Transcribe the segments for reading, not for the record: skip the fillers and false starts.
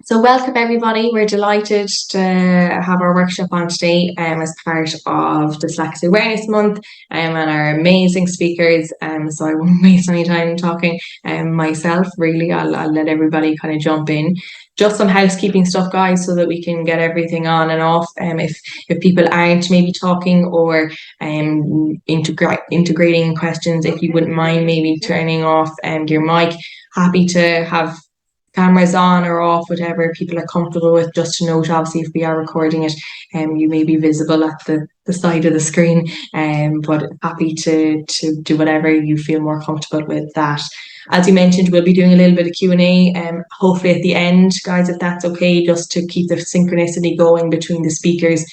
So welcome everybody. We're delighted to have our workshop on today as part of Dyslexia Awareness Month and our amazing speakers. So I won't waste any time talking myself, really. I'll let everybody kind of jump in. Just some housekeeping stuff, guys, so that we can get everything on and off. If people aren't maybe talking or integrating questions, if you wouldn't mind maybe turning off your mic, happy to have cameras on or off, whatever people are comfortable with. Just to note, obviously, if we are recording it, you may be visible at the side of the screen, but happy to do whatever you feel more comfortable with that. As you mentioned, we'll be doing a little bit of Q&A, hopefully at the end, guys, if that's okay, just to keep the synchronicity going between the speakers.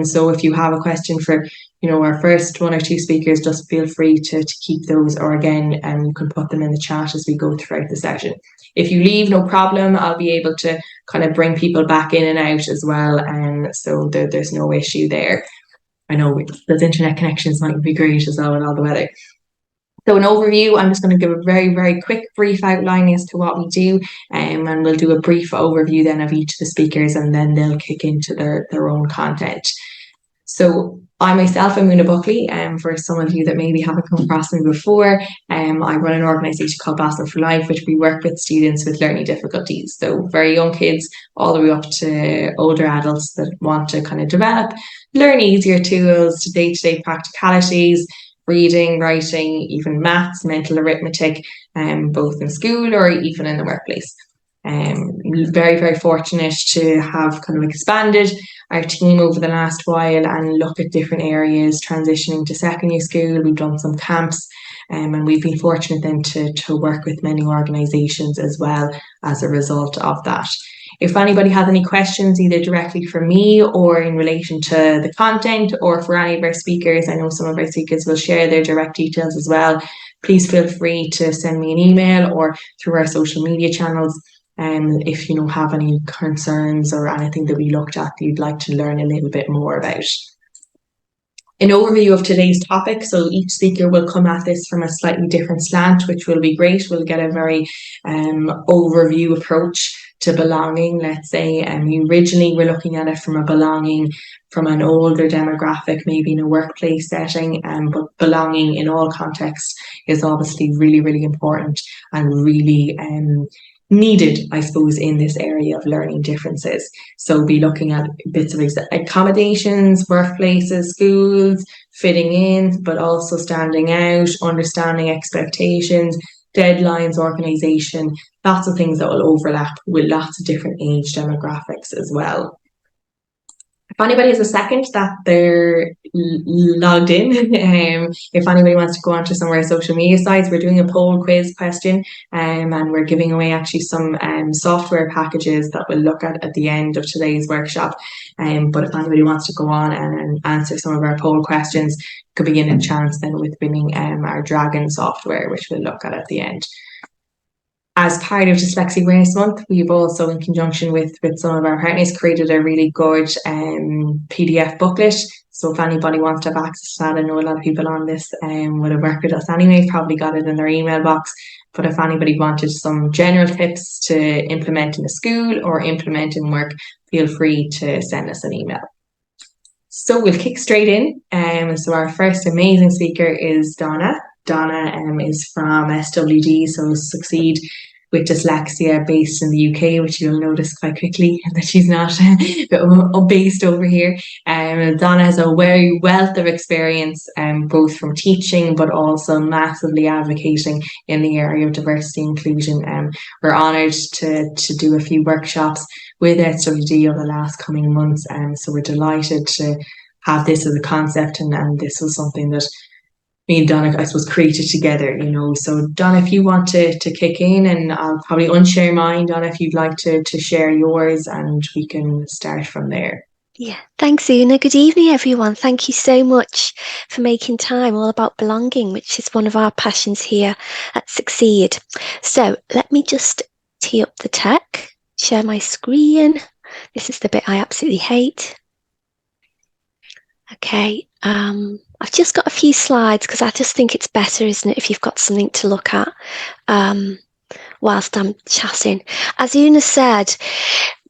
So if you have a question for our first one or two speakers, just feel free to keep those, or again, you can put them in the chat as we go throughout the session. If you leave, no problem, I'll be able to kind of bring people back in and out as well, and so there's no issue there. I know those internet connections might be great as well with all the weather. So an overview, I'm just going to give a very, very quick brief outline as to what we do, and we'll do a brief overview then of each of the speakers, and then they'll kick into their own content. So I myself am Una Buckley, for some of you that maybe haven't come across me before, I run an organisation called Boston for Life, which we work with students with learning difficulties. So very young kids all the way up to older adults that want to kind of develop, learn easier tools to day-to-day practicalities, reading, writing, even maths, mental arithmetic, both in school or even in the workplace. Very, very fortunate to have kind of expanded our team over the last while and look at different areas, transitioning to secondary school. We've done some camps, and we've been fortunate then to work with many organisations as well as a result of that. If anybody has any questions, either directly for me or in relation to the content or for any of our speakers, I know some of our speakers will share their direct details as well, please feel free to send me an email or through our social media channels. If you have any concerns or anything that we looked at that you'd like to learn a little bit more about. An overview of today's topic. So each speaker will come at this from a slightly different slant, which will be great. We'll get a very overview approach to belonging, let's say. Originally we're looking at it from a belonging from an older demographic, maybe in a workplace setting, but belonging in all contexts is obviously really, really important and really needed, I suppose, in this area of learning differences. So we'll be looking at bits of accommodations, workplaces, schools, fitting in, but also standing out, understanding expectations, deadlines, organisation, lots of things that will overlap with lots of different age demographics as well. If anybody has a second that they're logged in, if anybody wants to go onto some of our social media sites, we're doing a poll quiz question, and we're giving away actually some software packages that we'll look at the end of today's workshop. But if anybody wants to go on and answer some of our poll questions, could begin a chance then with winning our Dragon software, which we'll look at the end. As part of Dyslexia Awareness Month, we've also, in conjunction with some of our partners, created a really good PDF booklet. So if anybody wants to have access to that, I know a lot of people on this would have worked with us anyway, probably got it in their email box. But if anybody wanted some general tips to implement in the school or implement in work, feel free to send us an email. So we'll kick straight in. So our first amazing speaker is Donna. Donna is from SWD, so Succeed with Dyslexia, based in the UK, which you'll notice quite quickly that she's not based over here. Donna has a very wealth of experience, both from teaching but also massively advocating in the area of diversity and inclusion. We're honoured to do a few workshops with SWD over the last coming months, so we're delighted to have this as a concept, and this was something that me and Donna, I suppose, created together, So Donna, if you want to kick in, and I'll probably unshare mine, Donna, if you'd like to share yours, and we can start from there. Yeah, thanks, Una. Good evening, everyone. Thank you so much for making time, all about belonging, which is one of our passions here at Succeed. So let me just tee up the tech, share my screen. This is the bit I absolutely hate. Okay, I've just got a few slides because I just think it's better, isn't it, if you've got something to look at. whilst I'm chatting. As Una said,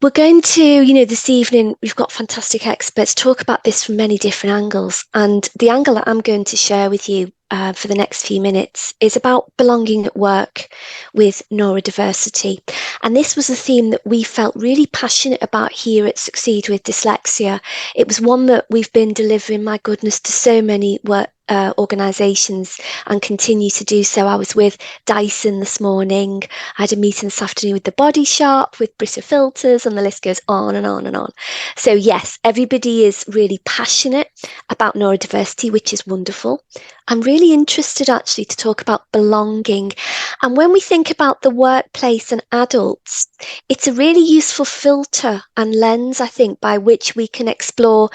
we're going to, this evening, we've got fantastic experts talk about this from many different angles. And the angle that I'm going to share with you for the next few minutes is about belonging at work with neurodiversity. And this was a theme that we felt really passionate about here at Succeed with Dyslexia. It was one that we've been delivering, my goodness, to so many organisations and continue to do so. I was with Dyson this morning. I had a meeting this afternoon with the Body Shop, with Brita Filters, and the list goes on and on and on. So yes, everybody is really passionate about neurodiversity, which is wonderful. I'm really interested actually to talk about belonging. And when we think about the workplace and adults, it's a really useful filter and lens, I think, by which we can explore,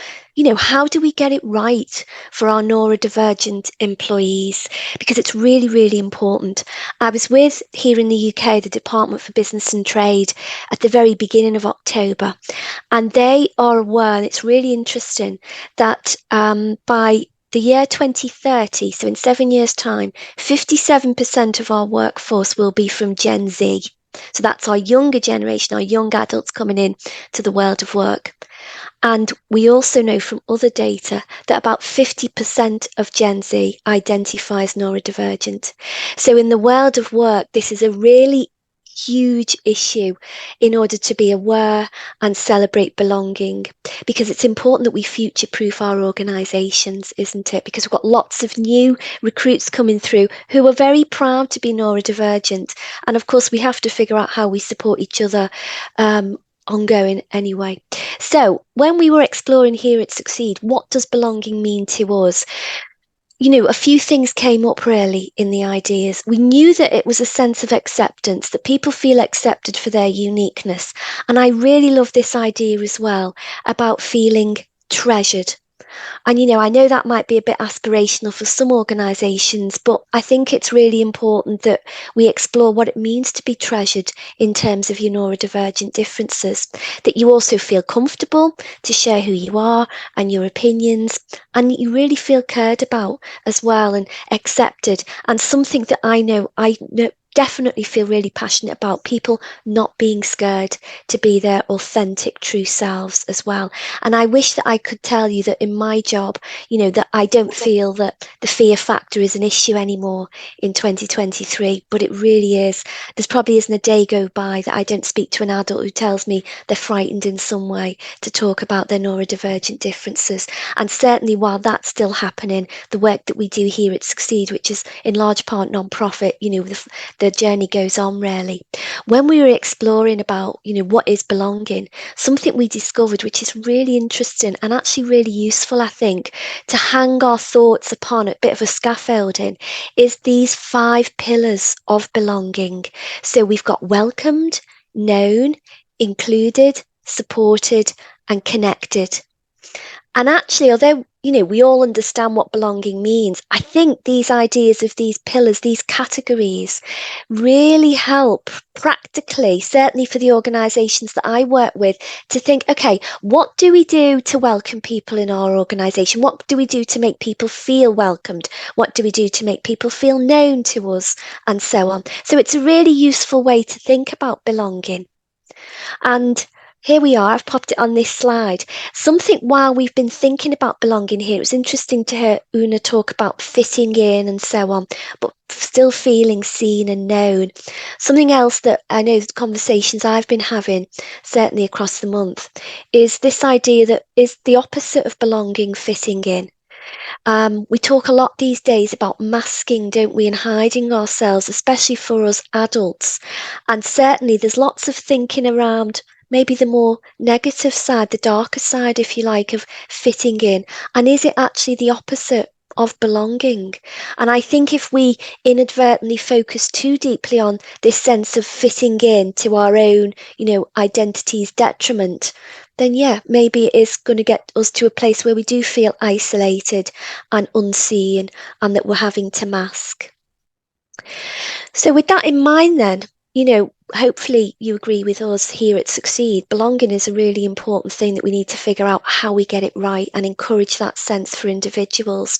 how do we get it right for our neurodivergent employees? Because it's really, really important. I was with, here in the UK, the Department for Business and Trade at the very beginning of October, and they are aware, and it's really interesting, that by the year 2030, so in 7 years' time, 57% of our workforce will be from Gen Z. So that's our younger generation, our young adults coming in to the world of work. And we also know from other data that about 50% of Gen Z identifies neurodivergent. So in the world of work, this is a really huge issue in order to be aware and celebrate belonging, because it's important that we future-proof our organisations, isn't it? Because we've got lots of new recruits coming through who are very proud to be neurodivergent, and of course we have to figure out how we support each other ongoing anyway. So when we were exploring here at Succeed, what does belonging mean to us? A few things came up really in the ideas. We knew that it was a sense of acceptance, that people feel accepted for their uniqueness. And I really love this idea as well about feeling treasured. And, I know that might be a bit aspirational for some organisations, but I think it's really important that we explore what it means to be treasured in terms of your neurodivergent differences, that you also feel comfortable to share who you are and your opinions, and you really feel cared about as well and accepted. And something that I know definitely feel really passionate about, people not being scared to be their authentic, true selves as well. And I wish that I could tell you that in my job, that I don't feel that the fear factor is an issue anymore in 2023, but it really is. There's probably isn't a day go by that I don't speak to an adult who tells me they're frightened in some way to talk about their neurodivergent differences. And certainly while that's still happening, the work that we do here at Succeed, which is in large part non-profit, the journey goes on really. When we were exploring about, what is belonging, something we discovered which is really interesting and actually really useful, I think, to hang our thoughts upon, a bit of a scaffolding, is these 5 pillars of belonging. So we've got welcomed, known, included, supported, and connected. And actually, although, we all understand what belonging means, I think these ideas of these pillars, these categories, really help practically, certainly for the organisations that I work with, to think, okay, what do we do to welcome people in our organisation? What do we do to make people feel welcomed? What do we do to make people feel known to us? And so on. So it's a really useful way to think about belonging. And here we are, I've popped it on this slide. Something while we've been thinking about belonging here, it was interesting to hear Una talk about fitting in and so on, but still feeling seen and known. Something else that I know the conversations I've been having, certainly across the month, is this idea that is the opposite of belonging, fitting in. We talk a lot these days about masking, don't we, and hiding ourselves, especially for us adults. And certainly there's lots of thinking around maybe the more negative side, the darker side, if you like, of fitting in. And is it actually the opposite of belonging? And I think if we inadvertently focus too deeply on this sense of fitting in to our own, identity's detriment, then maybe it is going to get us to a place where we do feel isolated and unseen and that we're having to mask. So with that in mind then, hopefully you agree with us here at Succeed, belonging is a really important thing that we need to figure out how we get it right and encourage that sense for individuals.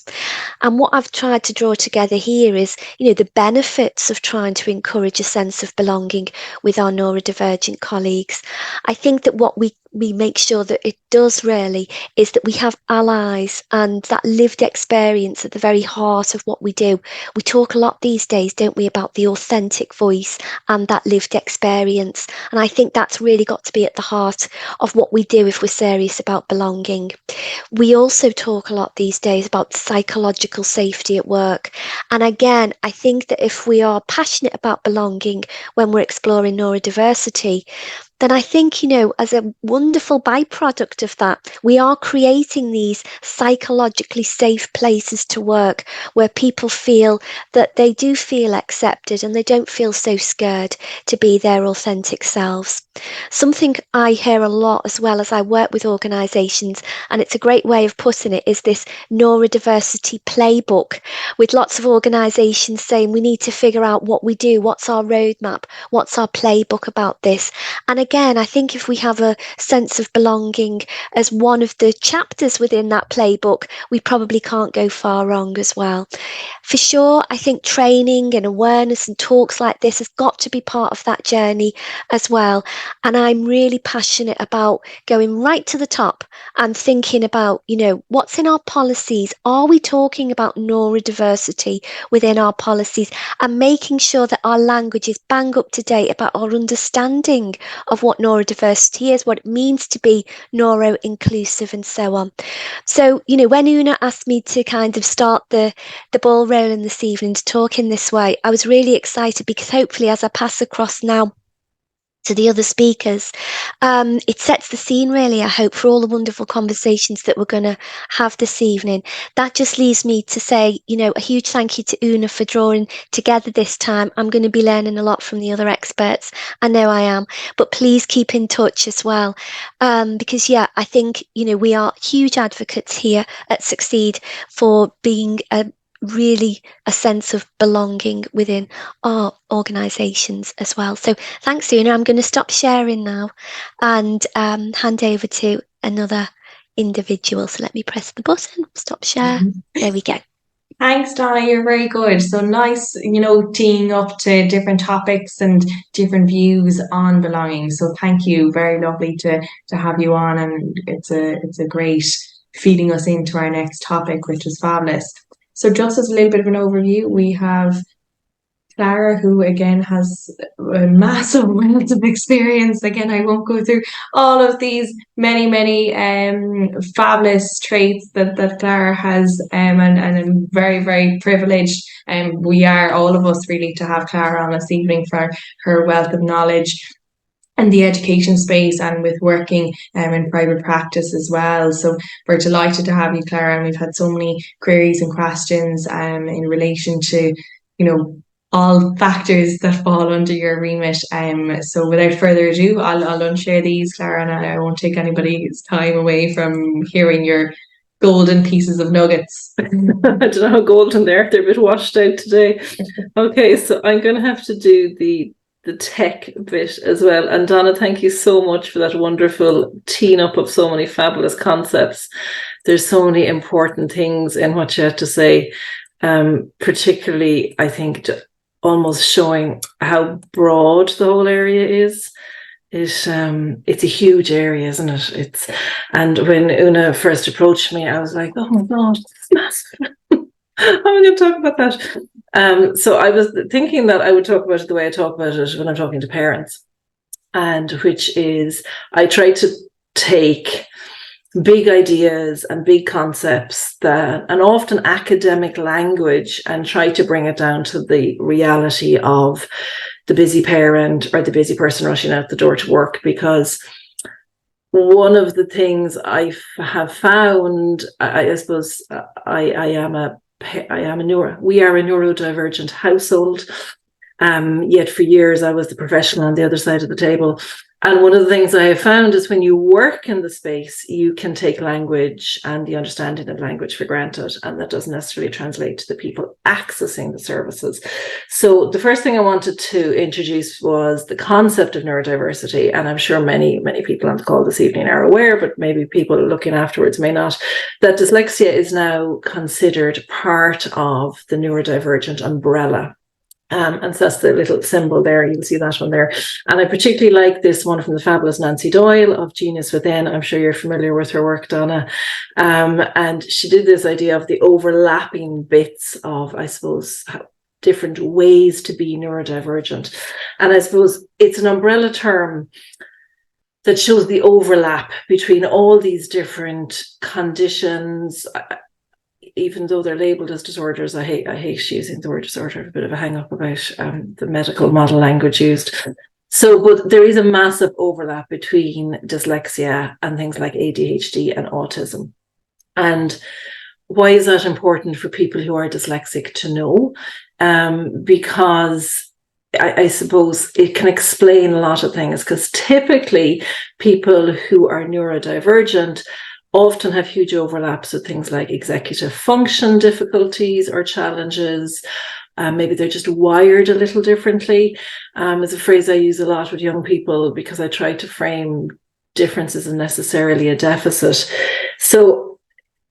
And what I've tried to draw together here is, the benefits of trying to encourage a sense of belonging with our neurodivergent colleagues. I think that what we make sure that it does really is that we have allies and that lived experience at the very heart of what we do. We talk a lot these days, don't we, about the authentic voice and that lived experience. And I think that's really got to be at the heart of what we do if we're serious about belonging. We also talk a lot these days about psychological safety at work. And again, I think that if we are passionate about belonging when we're exploring neurodiversity, then I think, as a wonderful byproduct of that, we are creating these psychologically safe places to work where people feel that they do feel accepted and they don't feel so scared to be their authentic selves. Something I hear a lot as well as I work with organisations, and it's a great way of putting it, is this neurodiversity playbook, with lots of organisations saying we need to figure out what we do, what's our roadmap, what's our playbook about this. And again, I think if we have a sense of belonging as one of the chapters within that playbook, we probably can't go far wrong as well. For sure, I think training and awareness and talks like this has got to be part of that journey as well. And I'm really passionate about going right to the top and thinking about, what's in our policies? Are we talking about neurodiversity within our policies? And making sure that our language is bang up to date about our understanding of what neurodiversity is, what it means to be neuro-inclusive and so on. So, when Una asked me to kind of start the ball rolling this evening to talk in this way, I was really excited because hopefully as I pass across now to the other speakers, it sets the scene really, I hope, for all the wonderful conversations that we're going to have this evening. That just leaves me to say, a huge thank you to Una for drawing together this time. I'm going to be learning a lot from the other experts. I know I am, but please keep in touch as well. Because I think, we are huge advocates here at Succeed for being really a sense of belonging within our organisations as well. So thanks, Una. I'm going to stop sharing now and hand over to another individual. So let me press the button, stop share. There we go. Thanks, Donna. You're very good. So nice, teeing up to different topics and different views on belonging. So thank you. Very lovely to have you on, and it's a great feeding us into our next topic, which is fabulous. So just as a little bit of an overview, we have Clara, who again has a massive wealth of experience. Again, I won't go through all of these many fabulous traits that Clara has, and I'm very, very privileged. We are, all of us, really, to have Clara on this evening for her wealth of knowledge and the education space, and with working in private practice as well. So we're delighted to have you, Clara, and we've had so many queries and questions in relation to, all factors that fall under your remit. So without further ado, I'll unshare these, Clara, and I won't take anybody's time away from hearing your golden pieces of nuggets. I don't know how golden they're a bit washed out today. Okay, so I'm going to have to do the tech bit as well. And Donna, thank you so much for that wonderful teeing up of so many fabulous concepts. There's so many important things in what you have to say, particularly, I think, almost showing how broad the whole area is. It's a huge area, isn't it? And when Una first approached me, I was like, oh my God, it's massive. I'm going to talk about that. So I was thinking that I would talk about it the way I talk about it when I'm talking to parents, and which is I try to take big ideas and big concepts and often academic language and try to bring it down to the reality of the busy parent or the busy person rushing out the door to work. Because one of the things I have found, I suppose, we are a neurodivergent household. Yet for years I was the professional on the other side of the table, And one of the things I have found is when you work in the space, you can take language and the understanding of language for granted, and that doesn't necessarily translate to the people accessing the services. So the first thing I wanted to introduce was the concept of neurodiversity, and I'm sure many people on the call this evening are aware, but maybe people looking afterwards may not, that dyslexia is now considered part of the neurodivergent umbrella. And so that's the little symbol there. You'll see that one there. And I particularly like this one from the fabulous Nancy Doyle of Genius Within. I'm sure you're familiar with her work, Donna. And she did this idea of the overlapping bits of, I suppose, different ways to be neurodivergent. And I suppose it's an umbrella term that shows the overlap between all these different conditions. Even though they're labelled as disorders, I hate using the word disorder. I have a bit of a hang up about the medical model language used. So, but there is a massive overlap between dyslexia and things like ADHD and autism. And why is that important for people who are dyslexic to know? Because I suppose it can explain a lot of things, because typically people who are neurodivergent often have huge overlaps with things like executive function difficulties or challenges. Maybe they're just wired a little differently. It's a phrase I use a lot with young people because I try to frame differences as necessarily a deficit. So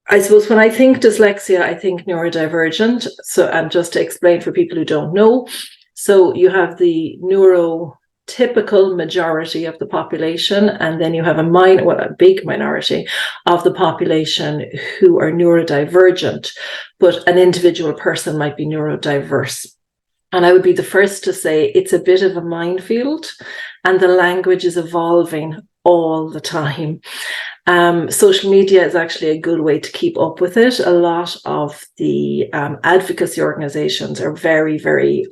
I suppose when I think dyslexia, I think neurodivergent. So, and just to explain for people who don't know, so you have the neurotypical majority of the population, and then you have a big minority of the population who are neurodivergent, but an individual person might be neurodiverse. And I would be the first to say it's a bit of a minefield, and the language is evolving all the time. Social media is actually a good way to keep up with it. A lot of the advocacy organizations are very, very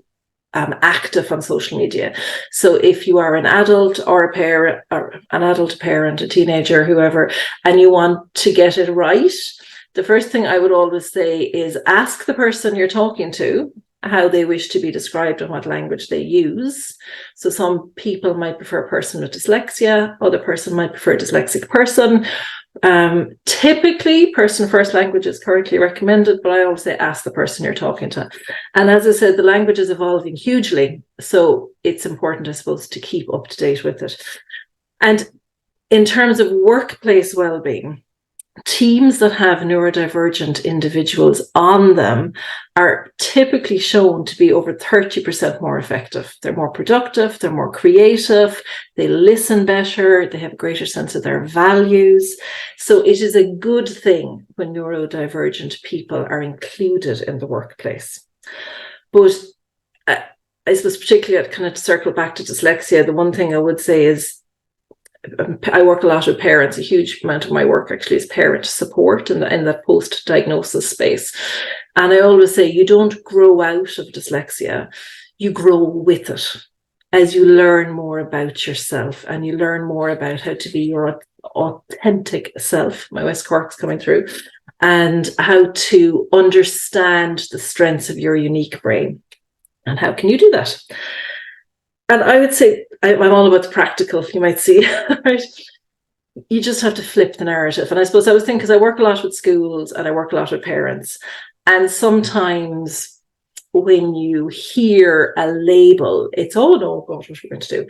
active on social media. So if you are an adult or a parent, or an adult parent, a teenager, whoever, and you want to get it right, the first thing I would always say is ask the person you're talking to how they wish to be described and what language they use. So some people might prefer a person with dyslexia, other person might prefer a dyslexic person. Typically, person first language is currently recommended, but I always say ask the person you're talking to. And as I said, the language is evolving hugely, so it's important, I suppose, to keep up to date with it. And in terms of workplace well-being, teams that have neurodivergent individuals on them are typically shown to be over 30% more effective. They're more productive, they're more creative, they listen better, they have a greater sense of their values. So it is a good thing when neurodivergent people are included in the workplace. But I suppose particularly, kind of to circle back to dyslexia, the one thing I would say is I work a lot with parents. A huge amount of my work actually is parent support in the post-diagnosis space. And I always say you don't grow out of dyslexia, you grow with it as you learn more about yourself and you learn more about how to be your authentic self. My West Cork's coming through. And how to understand the strengths of your unique brain. And how can you do that? And I would say, I'm all about the practical, you might see, right? You just have to flip the narrative. And I suppose I was thinking, because I work a lot with schools and I work a lot with parents. And sometimes when you hear a label, it's, oh no, gosh, what are we going to do?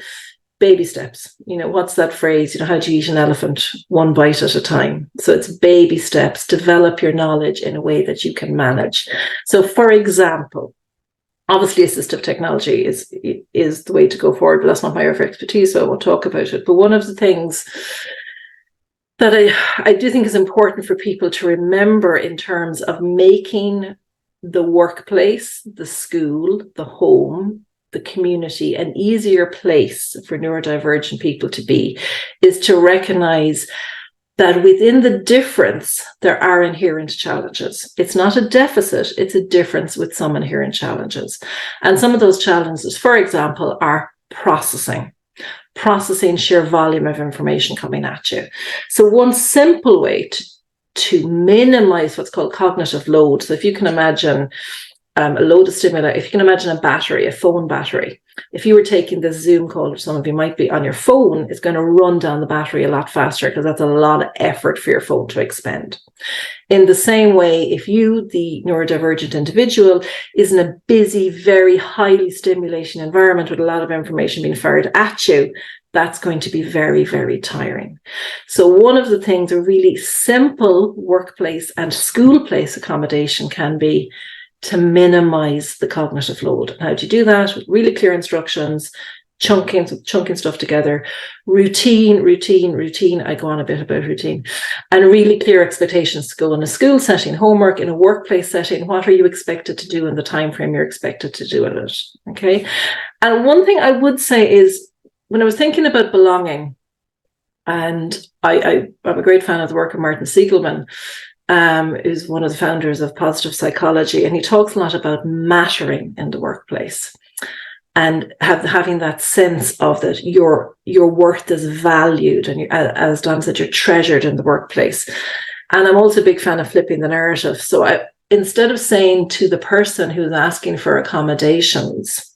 Baby steps. You know, what's that phrase? You know, how do you eat an elephant? One bite at a time. So it's baby steps. Develop your knowledge in a way that you can manage. So for example, obviously, assistive technology is the way to go forward, but that's not my area of expertise, so I won't talk about it. But one of the things that I do think is important for people to remember in terms of making the workplace, the school, the home, the community an easier place for neurodivergent people to be is to recognize that within the difference, there are inherent challenges. It's not a deficit, it's a difference with some inherent challenges. And some of those challenges, for example, are processing sheer volume of information coming at you. So one simple way to minimize what's called cognitive load. So if you can imagine a load of stimuli, if you can imagine a battery, a phone battery, If you were taking this Zoom call, or some of you might be on your phone, it's going to run down the battery a lot faster because that's a lot of effort for your phone to expend. In the same way, if you, the neurodivergent individual, is in a busy, very highly stimulating environment with a lot of information being fired at you, that's going to be very, very tiring. So one of the things a really simple workplace and school place accommodation can be to minimize the cognitive load. And how do you do that? With really clear instructions, chunking stuff together, routine. I go on a bit about routine, and really clear expectations to go in a school setting, homework in a workplace setting. What are you expected to do in the time frame you're expected to do it? Okay. And one thing I would say is, when I was thinking about belonging, and I'm a great fan of the work of Martin Seligman, who's one of the founders of positive psychology, and he talks a lot about mattering in the workplace. And having that sense of that your worth is valued, and as Dom said, you're treasured in the workplace. And I'm also a big fan of flipping the narrative. So instead of saying to the person who's asking for accommodations,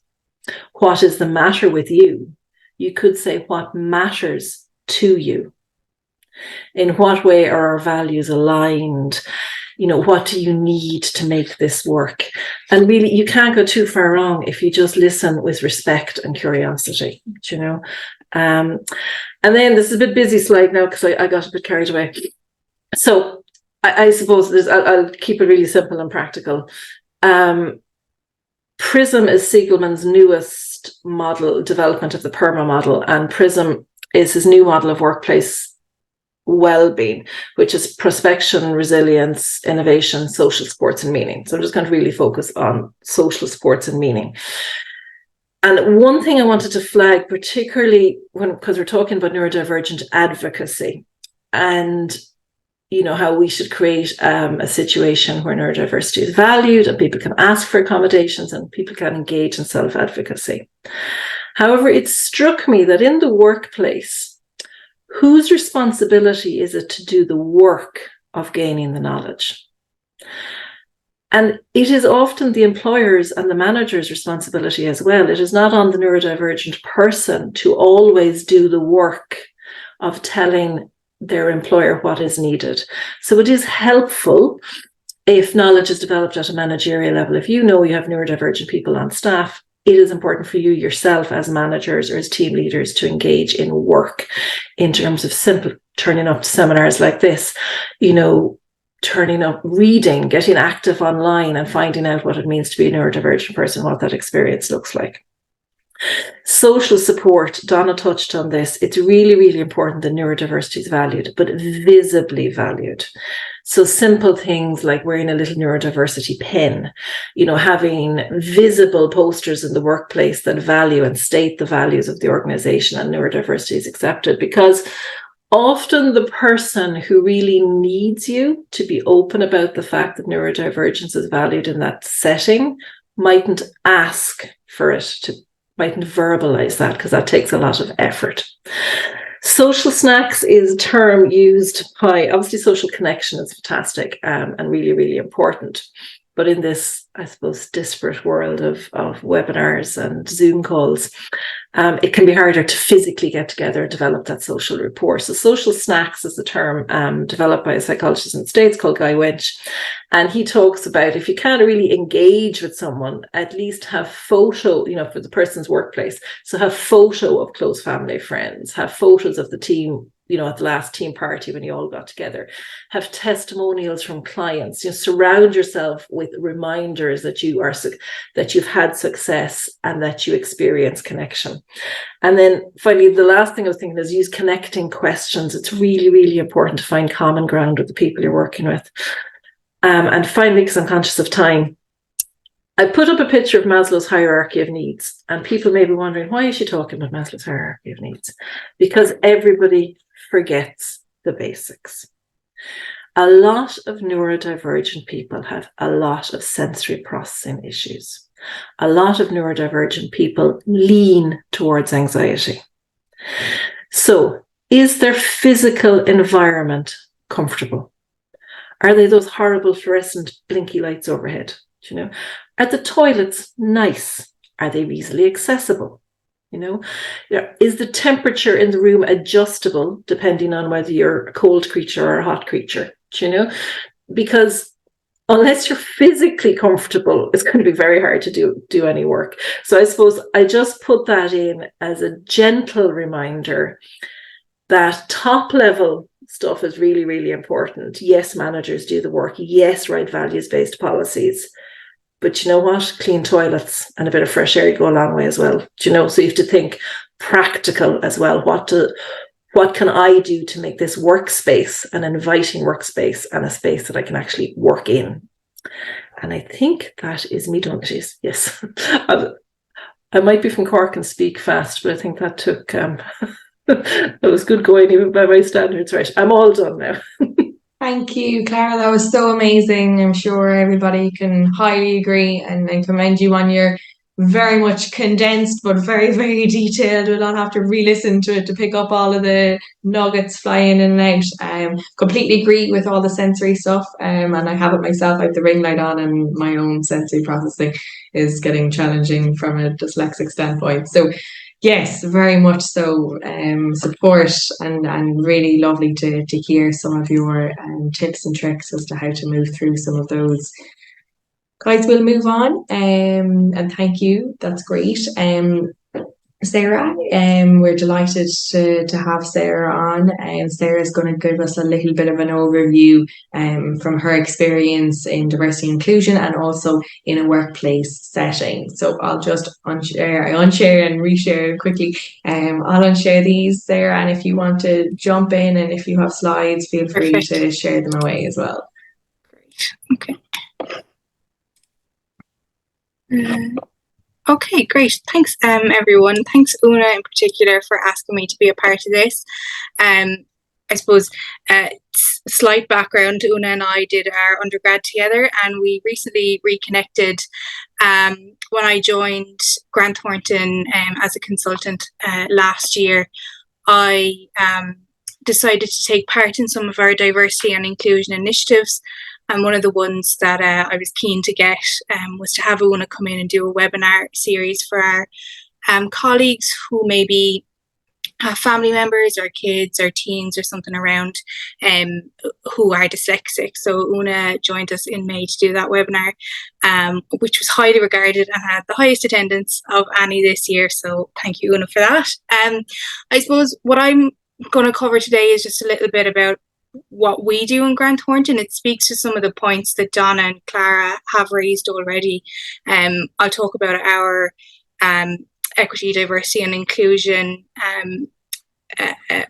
what is the matter with you? You could say, what matters to you? In what way are our values aligned? What do you need to make this work? And really, you can't go too far wrong if you just listen with respect and curiosity, And then this is a bit busy slide now because I got a bit carried away. So I suppose I'll keep it really simple and practical. PRISM is Seligman's newest model, development of the PERMA model, and PRISM is his new model of workplace well-being, which is prospection, resilience, innovation, social supports, and meaning. So I'm just going to really focus on social supports and meaning. And one thing I wanted to flag, particularly because we're talking about neurodivergent advocacy, and how we should create a situation where neurodiversity is valued and people can ask for accommodations and people can engage in self-advocacy. However, it struck me that in the workplace, whose responsibility is it to do the work of gaining the knowledge? And it is often the employer's and the manager's responsibility as well. It is not on the neurodivergent person to always do the work of telling their employer what is needed. So it is helpful if knowledge is developed at a managerial level. If you know you have neurodivergent people on staff, it is important for you yourself as managers or as team leaders to engage in work in terms of simple turning up to seminars like this, turning up, reading, getting active online and finding out what it means to be a neurodivergent person, what that experience looks like. Social support, Donna touched on this. It's really, really important that neurodiversity is valued, but visibly valued. So simple things like wearing a little neurodiversity pin, having visible posters in the workplace that value and state the values of the organization, and neurodiversity is accepted, because often the person who really needs you to be open about the fact that neurodivergence is valued in that setting mightn't ask for it, mightn't verbalize that, because that takes a lot of effort. Social snacks is a term used by, obviously social connection is fantastic and really, really important. But in this, I suppose, disparate world of webinars and Zoom calls, it can be harder to physically get together and develop that social rapport. So social snacks is a term developed by a psychologist in the States called Guy Winch. And he talks about, if you can't really engage with someone, at least have photo, for the person's workplace. So have photo of close family friends, have photos of the team, at the last team party when you all got together, have testimonials from clients, surround yourself with reminders that you've had success and that you experience connection. And then finally, the last thing I was thinking is use connecting questions. It's really, really important to find common ground with the people you're working with. And finally, because I'm conscious of time, I put up a picture of Maslow's hierarchy of needs, and people may be wondering, why is she talking about Maslow's hierarchy of needs? Because everybody forgets the basics. A lot of neurodivergent people have a lot of sensory processing issues. A lot of neurodivergent people lean towards anxiety. So, is their physical environment comfortable? Are they those horrible fluorescent blinky lights overhead? Are the toilets nice? Are they easily accessible? Is the temperature in the room adjustable depending on whether you're a cold creature or a hot creature? Because unless you're physically comfortable, it's going to be very hard to do any work. So I suppose I just put that in as a gentle reminder that top level stuff is really, really important. Yes, managers do the work. Yes, write values-based policies. But you know what? Clean toilets and a bit of fresh air go a long way as well. So you have to think practical as well. What can I do to make this workspace an inviting workspace and a space that I can actually work in? And I think that is me done. It is. Yes. I might be from Cork and speak fast, but I think that took that was good going even by my standards. Right. I'm all done now. Thank you, Clara. That was so amazing. I'm sure everybody can highly agree and commend you on your very much condensed but very, very detailed. We'll not have to re-listen to it to pick up all of the nuggets flying in and out. Completely agree with all the sensory stuff. And I have it myself. I have the ring light on, and my own sensory processing is getting challenging from a dyslexic standpoint. So yes, very much so. Support and really lovely to hear some of your tips and tricks as to how to move through some of those. Guys, we'll move on. And thank you. That's great. Sarah, we're delighted to have Sarah on. And Sarah's going to give us a little bit of an overview from her experience in diversity and inclusion and also in a workplace setting. So I'll just unshare and reshare quickly. I'll unshare these, Sarah, and if you want to jump in and if you have slides, feel free to share them away as well. Great. Okay. Okay, great. Thanks, everyone. Thanks, Una, in particular, for asking me to be a part of this. I suppose slight background, Una and I did our undergrad together, and we recently reconnected when I joined Grant Thornton as a consultant last year. I decided to take part in some of our diversity and inclusion initiatives. And one of the ones that I was keen to get was to have Una come in and do a webinar series for our colleagues who maybe have family members or kids or teens or something around who are dyslexic. So Una joined us in May to do that webinar, which was highly regarded and had the highest attendance of any this year. So thank you, Una, for that. I suppose what I'm going to cover today is just a little bit about what we do in Grant Thornton. It speaks to some of the points that Donna and Clara have raised already. I'll talk about our equity, diversity and inclusion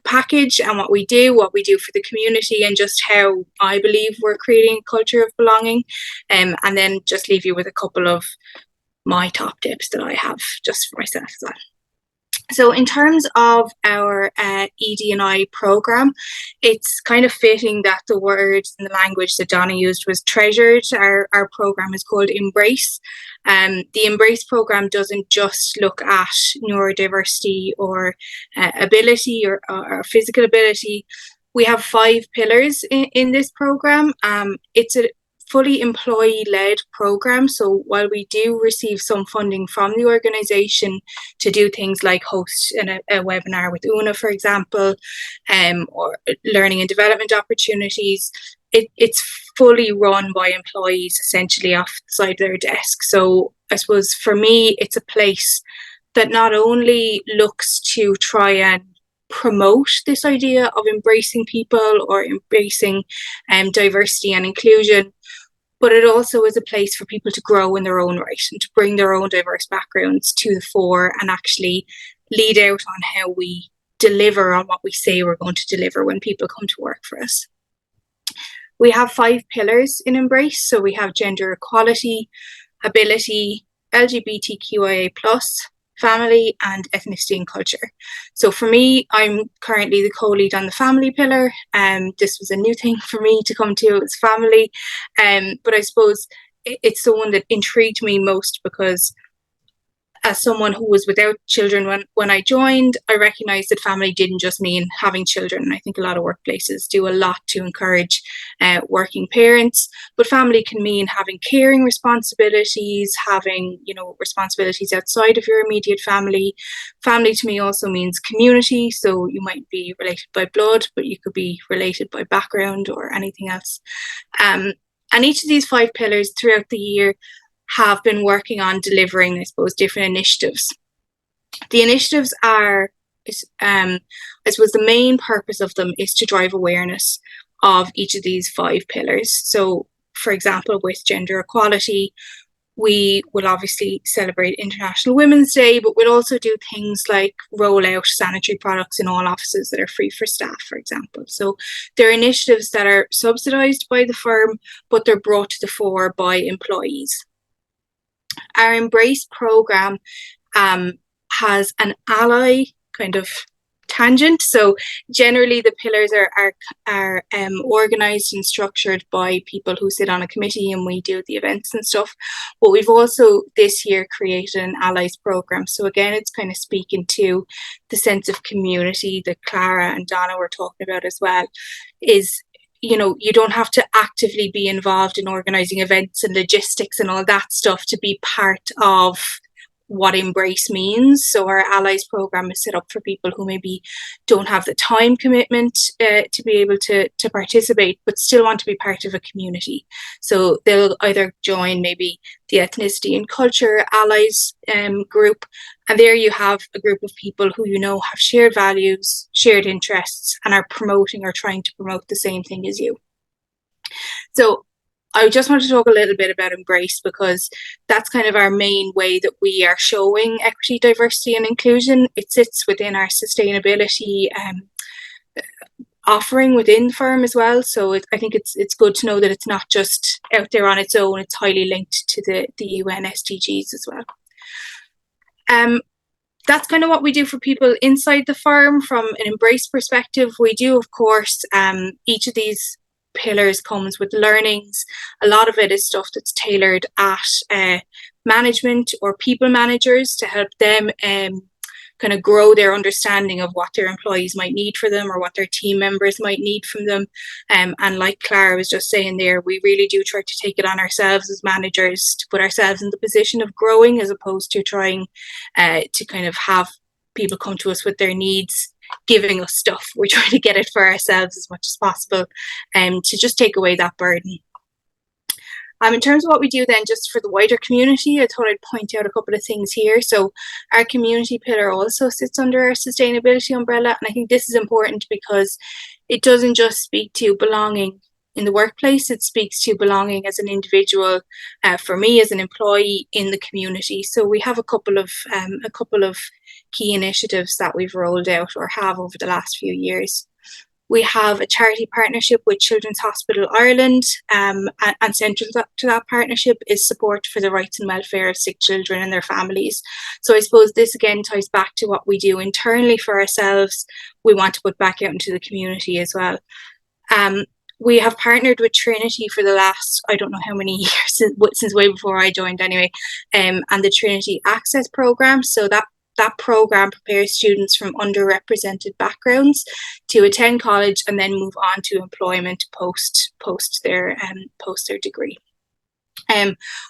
package and what we do for the community, and just how I believe we're creating a culture of belonging, and then just leave you with a couple of my top tips that I have just for myself as well. So in terms of our ED&I program, it's kind of fitting that the words and the language that Donna used was treasured. Our program is called Embrace. The Embrace program doesn't just look at neurodiversity or ability or physical ability. We have 5 pillars in this program. It's a fully employee-led program. So while we do receive some funding from the organisation to do things like host a webinar with Una, for example, or learning and development opportunities, it's fully run by employees essentially off the side of their desk. So I suppose for me, it's a place that not only looks to try and promote this idea of embracing people or embracing diversity and inclusion, but it also is a place for people to grow in their own right and to bring their own diverse backgrounds to the fore and actually lead out on how we deliver on what we say we're going to deliver when people come to work for us. We have 5 pillars in Embrace. So we have gender equality, ability, LGBTQIA+, family, and ethnicity and culture. So for me, I'm currently the co-lead on the family pillar. This was a new thing for me to come to, it's family. But I suppose it's the one that intrigued me most because as someone who was without children when I joined, I recognised that family didn't just mean having children. And I think a lot of workplaces do a lot to encourage working parents, but family can mean having caring responsibilities, having, you know, responsibilities outside of your immediate family. Family to me also means community. So you might be related by blood, but you could be related by background or anything else. And each of these 5 pillars throughout the year have been working on delivering, I suppose, different initiatives. The initiatives are, I suppose the main purpose of them is to drive awareness of each of these 5 pillars. So, for example, with gender equality, we will obviously celebrate International Women's Day, but we'll also do things like roll out sanitary products in all offices that are free for staff, for example. So they're initiatives that are subsidised by the firm, but they're brought to the fore by employees. Our Embrace programme has an ally kind of tangent. So generally the pillars are organised and structured by people who sit on a committee, and we do the events and stuff. But we've also this year created an allies programme. So again, it's kind of speaking to the sense of community that Clara and Donna were talking about as well, is, you know, you don't have to actively be involved in organising events and logistics and all that stuff to be part of what Embrace means. So our allies program is set up for people who maybe don't have the time commitment to be able to participate, but still want to be part of a community. So they'll either join maybe the ethnicity and culture allies group, and there you have a group of people who, you know, have shared values, shared interests, and are promoting or trying to promote the same thing as you. So I just want to talk a little bit about Embrace, because that's kind of our main way that we are showing equity, diversity and inclusion. It sits within our sustainability offering within the firm as well. So I think it's good to know that it's not just out there on its own, it's highly linked to the UN SDGs as well. That's kind of what we do for people inside the firm. From an Embrace perspective, we do, of course, each of these pillars comes with learnings. A lot of it is stuff that's tailored at management or people managers to help them kind of grow their understanding of what their employees might need for them or what their team members might need from them. And like Clara was just saying there, we really do try to take it on ourselves as managers to put ourselves in the position of growing, as opposed to trying to kind of have people come to us with their needs, giving us stuff. We're trying to get it for ourselves as much as possible, to just take away that burden. In terms of what we do then, just for the wider community, I thought I'd point out a couple of things here. So our community pillar also sits under our sustainability umbrella, and I think this is important because it doesn't just speak to belonging in the workplace, it speaks to belonging as an individual, for me as an employee in the community. So we have a couple of key initiatives that we've rolled out or have over the last few years. We have a charity partnership with Children's Hospital Ireland, and central to that partnership is support for the rights and welfare of sick children and their families. So I suppose this again ties back to what we do internally for ourselves. We want to put back out into the community as well. We have partnered with Trinity for the last, I don't know how many years, since way before I joined anyway, and the Trinity Access Programme. So that programme prepares students from underrepresented backgrounds to attend college and then move on to employment post their degree.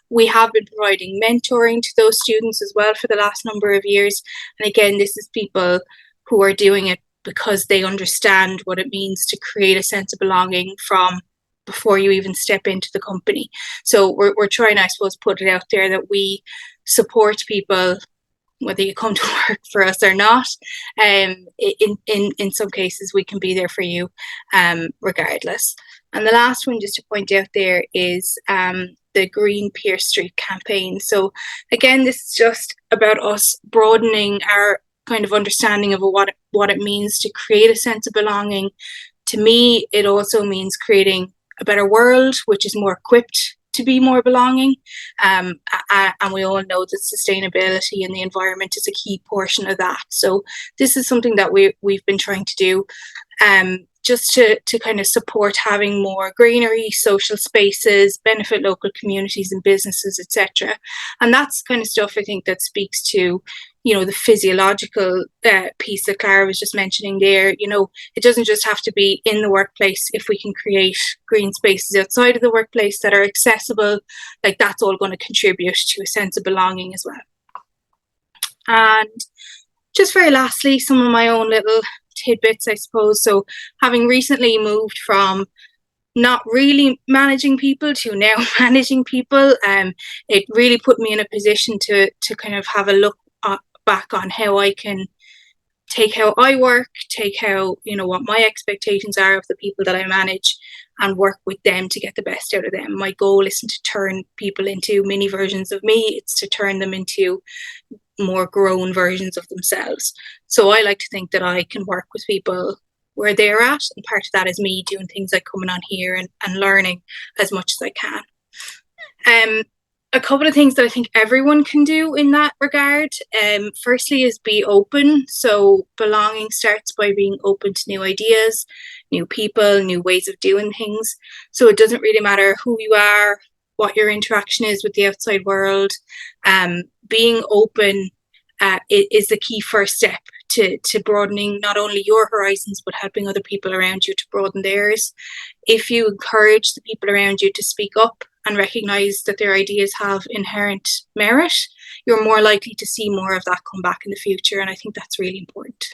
We have been providing mentoring to those students as well for the last number of years. And again, this is people who are doing it because they understand what it means to create a sense of belonging from before you even step into the company. So we're trying, I suppose, put it out there that we support people whether you come to work for us or not. In some cases, we can be there for you regardless. And the last one, just to point out there, is the Green Pierce Street campaign. So again, this is just about us broadening our kind of understanding of what it means to create a sense of belonging. To me, it also means creating a better world, which is more equipped to be more belonging, and we all know that sustainability and the environment is a key portion of that. So this is something that we've been trying to do, and just to kind of support having more greenery, social spaces, benefit local communities and businesses, etc. And that's kind of stuff I think that speaks to, you know, the physiological piece that Clara was just mentioning there. You know, it doesn't just have to be in the workplace. If we can create green spaces outside of the workplace that are accessible, like that's all going to contribute to a sense of belonging as well. And just very lastly, some of my own little tidbits, I suppose. So having recently moved from not really managing people to now managing people, it really put me in a position to kind of have a look back on how I can take how I work, take how, you know, what my expectations are of the people that I manage, and work with them to get the best out of them. My goal isn't to turn people into mini versions of me, it's to turn them into more grown versions of themselves. So I like to think that I can work with people where they're at, and part of that is me doing things like coming on here and learning as much as I can. A couple of things that I think everyone can do in that regard. Firstly is be open. So belonging starts by being open to new ideas, new people, new ways of doing things. So it doesn't really matter who you are, what your interaction is with the outside world. Being open is the key first step to broadening not only your horizons, but helping other people around you to broaden theirs. If you encourage the people around you to speak up and recognise that their ideas have inherent merit, you're more likely to see more of that come back in the future. And I think that's really important.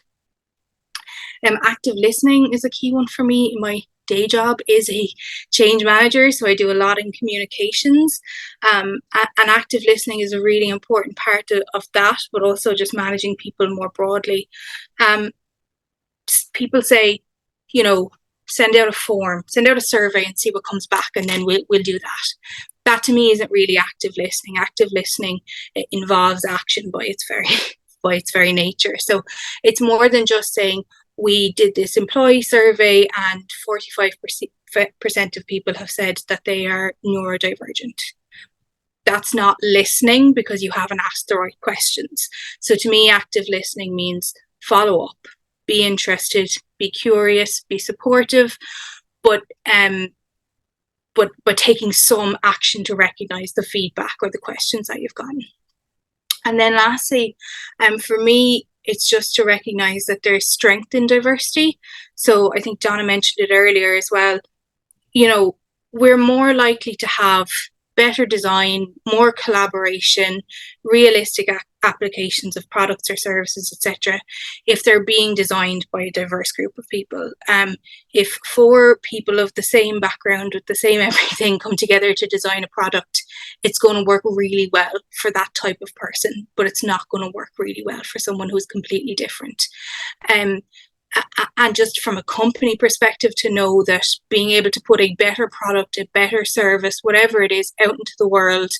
Active listening is a key one for me. My day job is a change manager, so I do a lot in communications. And active listening is a really important part of that, but also just managing people more broadly. People say, you know, send out a form, send out a survey and see what comes back, and then we'll do that. That to me isn't really active listening. Active listening involves action by its very nature. So it's more than just saying, we did this employee survey and 45% of people have said that they are neurodivergent. That's not listening because you haven't asked the right questions. So to me, active listening means follow up, be interested, be curious, be supportive, but taking some action to recognize the feedback or the questions that you've gotten. And then lastly, for me, it's just to recognize that there's strength in diversity. So I think Donna mentioned it earlier as well. You know, we're more likely to have better design, more collaboration, realistic applications of products or services, etc., if they're being designed by a diverse group of people. If 4 people of the same background with the same everything come together to design a product, it's going to work really well for that type of person, but it's not going to work really well for someone who's completely different. And just from a company perspective, to know that being able to put a better product, a better service, whatever it is, out into the world,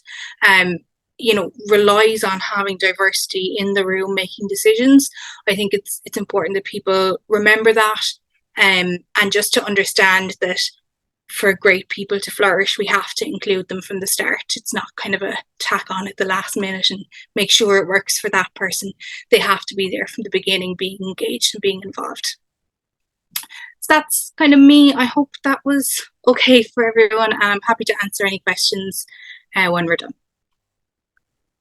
you know, relies on having diversity in the room making decisions. I think it's important that people remember that, and just to understand that for great people to flourish, we have to include them from the start. It's not kind of a tack on at the last minute and make sure it works for that person. They have to be there from the beginning, being engaged and being involved. So that's kind of me. I hope that was okay for everyone, and I'm happy to answer any questions when we're done.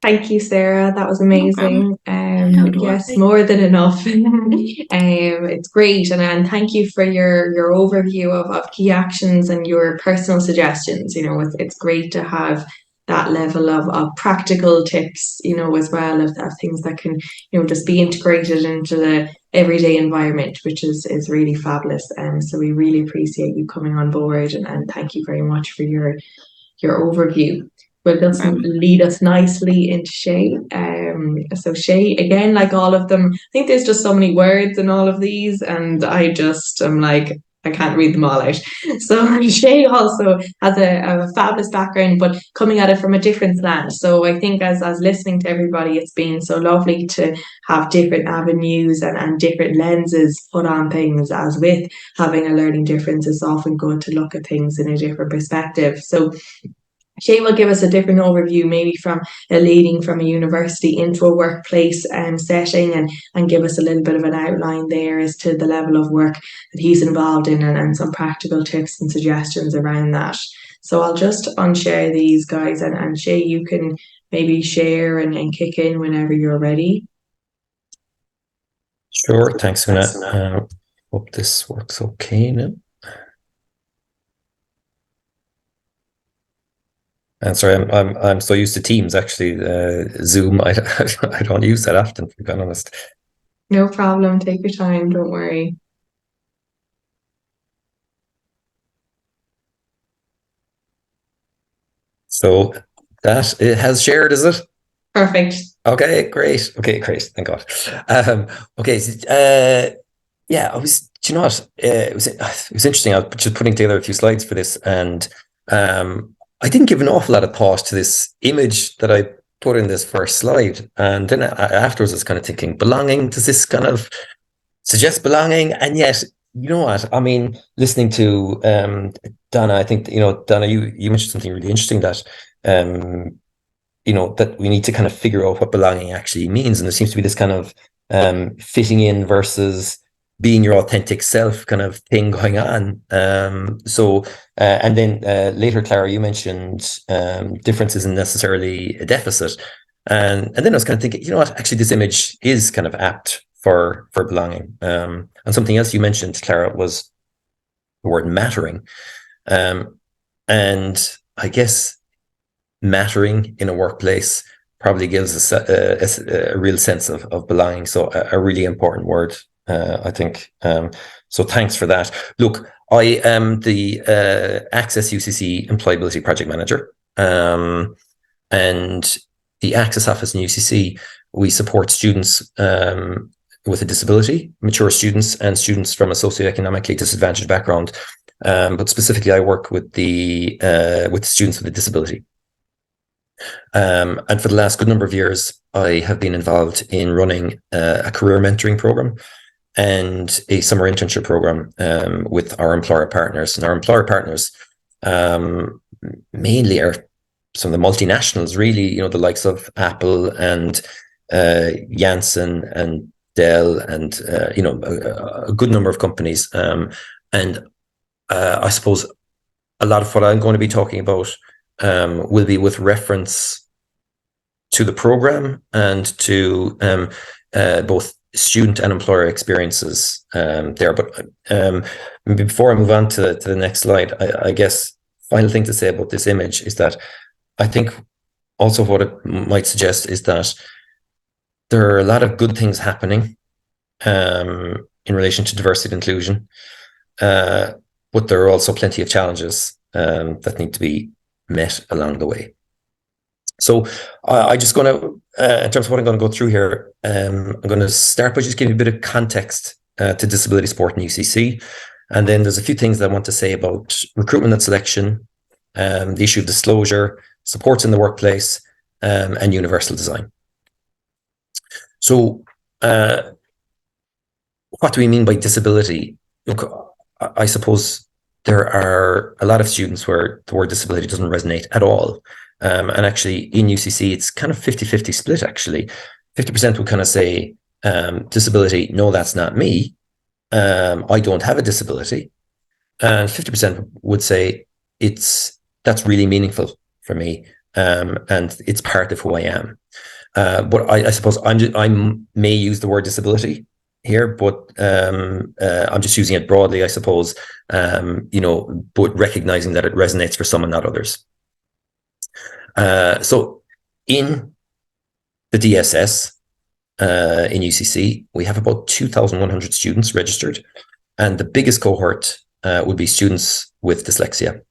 Thank you, Sarah. That was amazing. Yes, more than enough. It's great, and thank you for your overview of key actions and your personal suggestions. You know, it's great to have that level of practical tips, you know, as well of things that can, you know, just be integrated into the everyday environment, which is really fabulous. So we really appreciate you coming on board, and thank you very much for your overview. Will just lead us nicely into Shay. So Shay, again, like all of them, I think there's just so many words in all of these, and I'm like, I can't read them all out. So Shay also has a fabulous background, but coming at it from a different slant. So I think as listening to everybody, it's been so lovely to have different avenues and different lenses put on things, as with having a learning difference, it's often good to look at things in a different perspective. So Shay will give us a different overview, maybe from a leading from a university into a workplace setting, and give us a little bit of an outline there as to the level of work that he's involved in, and some practical tips and suggestions around that. So I'll just unshare these, guys, and Shay, you can maybe share and kick in whenever you're ready. Sure, thanks, Una. Hope this works okay now. And sorry, I'm so used to Teams, actually. Zoom, I don't use that often, to be honest. No problem. Take your time. Don't worry. So that it has shared, is it? Perfect. Okay, great. Okay, great. Thank God. Okay. Yeah, I was. Do you know what? It was interesting. I was just putting together a few slides for this, and I didn't give an awful lot of thought to this image that I put in this first slide, and then afterwards I was kind of thinking, belonging. Does this kind of suggest belonging? And yet, you know what? I mean, listening to Donna, I think, Donna, you mentioned something really interesting, that that we need to kind of figure out what belonging actually means, and there seems to be this kind of fitting in versus being your authentic self kind of thing going on. And then later, Clara, you mentioned difference isn't necessarily a deficit. And then I was kind of thinking, you know what, actually this image is kind of apt for belonging. And something else you mentioned, Clara, was the word mattering. And I guess mattering in a workplace probably gives us a real sense of belonging. So a really important word, I think. So thanks for that. Look, I am the Access UCC Employability Project Manager. And the Access Office in UCC, we support students with a disability, mature students, and students from a socioeconomically disadvantaged background. But specifically, I work with the students with a disability. And for the last good number of years, I have been involved in running a career mentoring program and a summer internship program with our employer partners. And our employer partners mainly are some of the multinationals, really, the likes of Apple and Janssen and Dell and a good number of companies. And I suppose a lot of what I'm going to be talking about will be with reference to the program and to both student and employer experiences there. But before I move on to the next slide, I guess final thing to say about this image is that I think also what it might suggest is that there are a lot of good things happening in relation to diversity and inclusion, but there are also plenty of challenges that need to be met along the way. So I just going to, in terms of what I'm going to go through here, I'm going to start by just giving a bit of context to disability support in UCC. And then there's a few things that I want to say about recruitment and selection, the issue of disclosure, supports in the workplace, and universal design. So what do we mean by disability? Look, I suppose there are a lot of students where the word disability doesn't resonate at all. And actually in UCC, it's kind of 50-50 split, actually. 50% would kind of say, disability, no, that's not me. I don't have a disability. And 50% would say, that's really meaningful for me. And it's part of who I am. But I suppose I may use the word disability here, but I'm just using it broadly, I suppose, but recognizing that it resonates for some and not others. So in the DSS in UCC, we have about 2,100 students registered, and the biggest cohort would be students with dyslexia.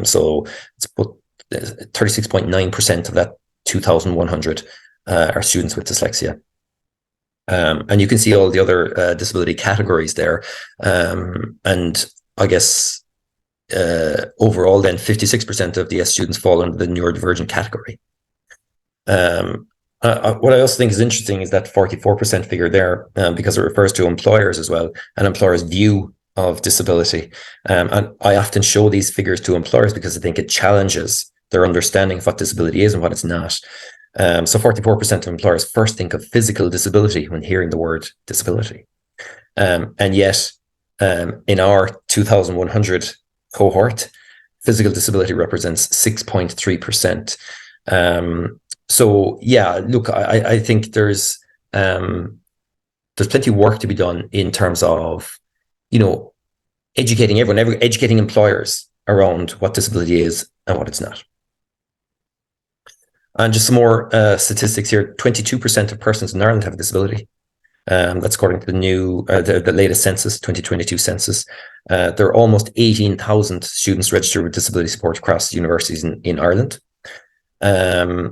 So it's about 36.9% of that 2,100 are students with dyslexia. And you can see all the other disability categories there. And I guess overall then 56% of DS students fall under the neurodivergent category. What I also think is interesting is that 44% figure there, because it refers to employers as well, and employers' view of disability. And I often show these figures to employers because I think it challenges their understanding of what disability is and what it's not. So 44% of employers first think of physical disability when hearing the word disability. And yet, in our 2,100 cohort, physical disability represents 6.3%. So yeah, look, I think there's plenty of work to be done in terms of, educating everyone, educating employers around what disability is and what it's not. And just some more statistics here. 22% of persons in Ireland have a disability. That's according to the latest census, 2022 census. There are almost 18,000 students registered with disability support across universities in Ireland. A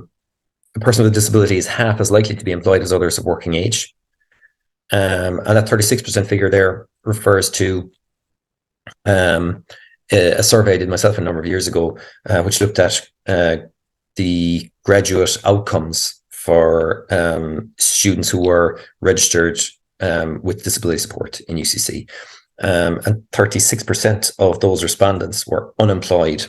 person with a disability is half as likely to be employed as others of working age. And that 36% figure there refers to a survey I did myself a number of years ago, which looked at the graduate outcomes for students who were registered with disability support in UCC. And 36% of those respondents were unemployed,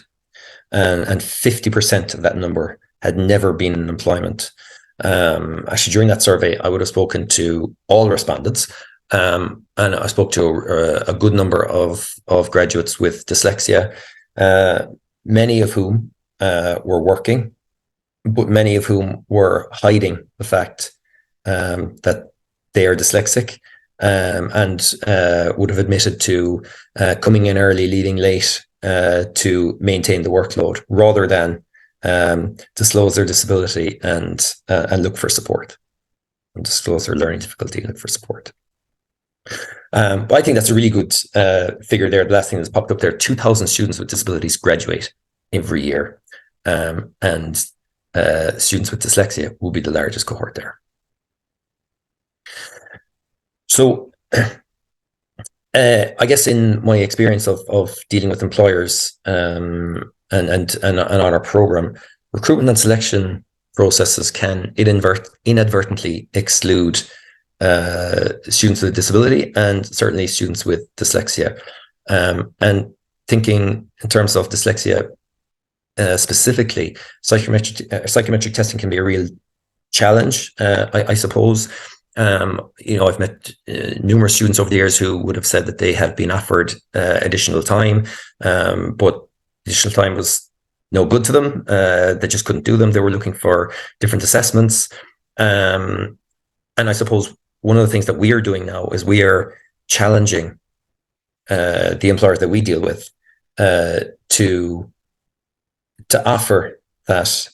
and 50% of that number had never been in employment. Actually, during that survey, I would have spoken to all respondents, and I spoke to a good number of graduates with dyslexia, many of whom were working, but many of whom were hiding the fact that they are dyslexic, and would have admitted to coming in early, leaving late to maintain the workload, rather than disclose their disability and look for support, and disclose their learning difficulty and look for support. But I think that's a really good figure there. The last thing that's popped up there: 2,000 students with disabilities graduate every year, and students with dyslexia will be the largest cohort there. So I guess in my experience of dealing with employers and on our program, recruitment and selection processes can inadvertently exclude students with a disability, and certainly students with dyslexia. And thinking in terms of dyslexia specifically, psychometric testing can be a real challenge, I suppose. I've met numerous students over the years who would have said that they have been offered additional time, but additional time was no good to them. They just couldn't do them. They were looking for different assessments. And I suppose one of the things that we are doing now is we are challenging the employers that we deal with to offer that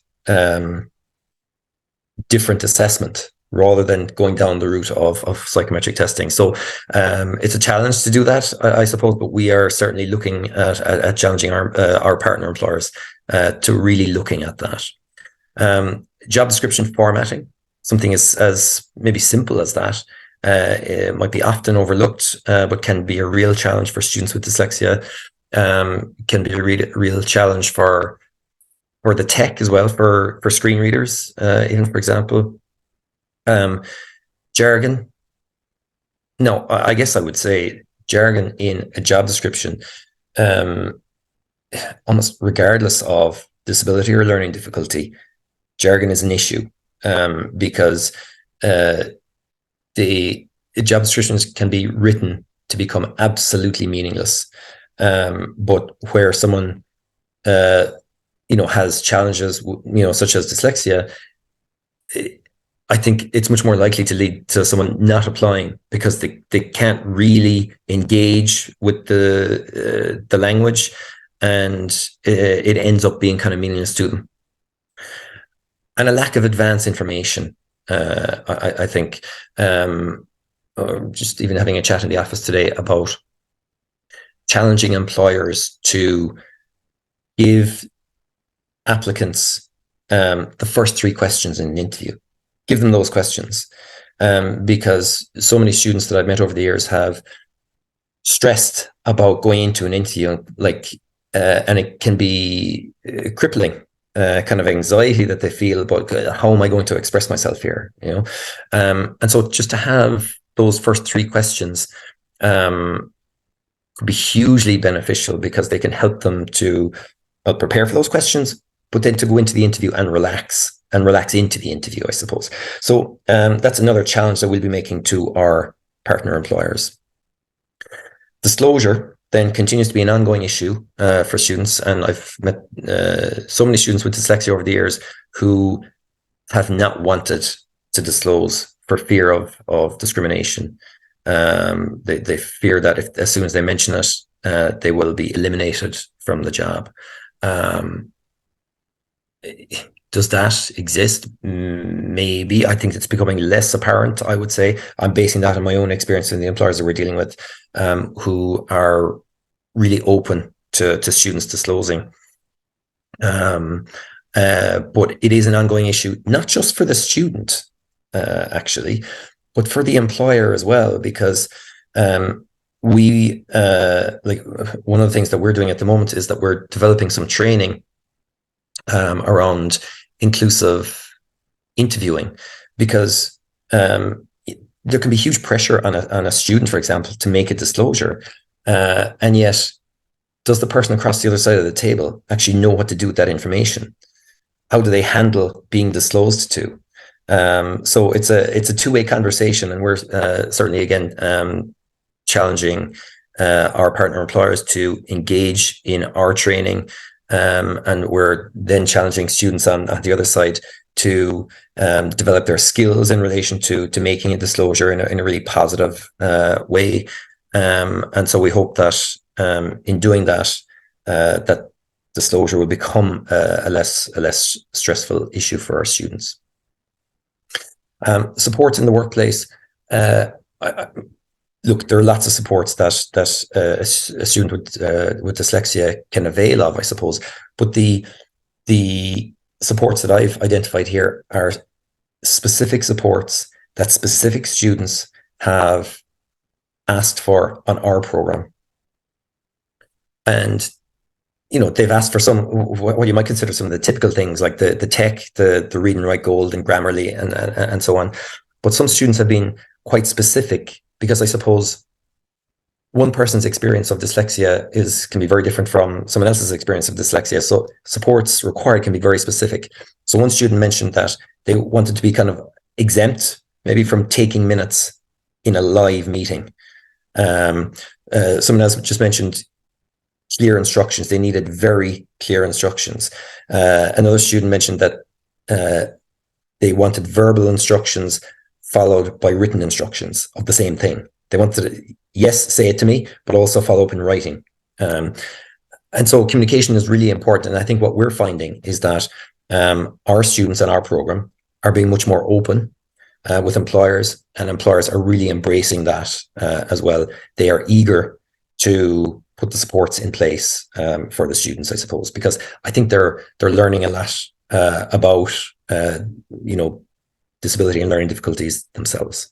different assessment, rather than going down the route of psychometric testing. So it's a challenge to do that, I suppose, but we are certainly looking at challenging our partner employers to really looking at that. Job description formatting, something as maybe simple as that, it might be often overlooked, but can be a real challenge for students with dyslexia. Can be a real challenge for the tech as well, for screen readers, even, for example. Jargon. No, I guess I would say jargon in a job description, almost regardless of disability or learning difficulty, jargon is an issue, because the job descriptions can be written to become absolutely meaningless. But where someone has challenges, such as dyslexia, I think it's much more likely to lead to someone not applying, because they can't really engage with the language, and it ends up being kind of meaningless to them. And a lack of advanced information, I think. Just even having a chat in the office today about challenging employers to give applicants the first 3 questions in an interview. Give them those questions, because so many students that I've met over the years have stressed about going into an interview, and it can be crippling, kind of anxiety that they feel about how am I going to express myself here, and so just to have those first 3 questions could be hugely beneficial, because they can help them to prepare for those questions, but then to go into the interview and relax into the interview, I suppose. So that's another challenge that we'll be making to our partner employers. Disclosure then continues to be an ongoing issue for students. And I've met so many students with dyslexia over the years who have not wanted to disclose for fear of discrimination. They fear that as soon as they mention it, they will be eliminated from the job. Does that exist? Maybe. I think it's becoming less apparent, I would say. I'm basing that on my own experience in the employers that we're dealing with, who are really open to students disclosing. But it is an ongoing issue, not just for the student, actually, but for the employer as well, because we, like, one of the things that we're doing at the moment is that we're developing some training around inclusive interviewing, because there can be huge pressure on a student, for example, to make a disclosure, and yet does the person across the other side of the table actually know what to do with that information? How do they handle being disclosed to? So it's a two-way conversation, and we're certainly again challenging our partner employers to engage in our training. And we're then challenging students on the other side to develop their skills in relation to making a disclosure in a really positive way. And so we hope that in doing that, that disclosure will become a less stressful issue for our students. Support in the workplace. Look, there are lots of supports that a student with dyslexia can avail of, I suppose. But the supports that I've identified here are specific supports that specific students have asked for on our program. And, you know, they've asked for some, what you might consider some of the typical things, like the tech, the read and write gold and Grammarly and so on. But some students have been quite specific, because I suppose one person's experience of dyslexia can be very different from someone else's experience of dyslexia. So supports required can be very specific. So one student mentioned that they wanted to be kind of exempt, maybe from taking minutes in a live meeting. Someone else just mentioned clear instructions. They needed very clear instructions. Another student mentioned that they wanted verbal instructions followed by written instructions of the same thing. They wanted to, yes, say it to me, but also follow up in writing. And so communication is really important. And I think what we're finding is that our students in our program are being much more open with employers, and employers are really embracing that as well. They are eager to put the supports in place for the students, I suppose, because I think they're learning a lot about, disability and learning difficulties themselves.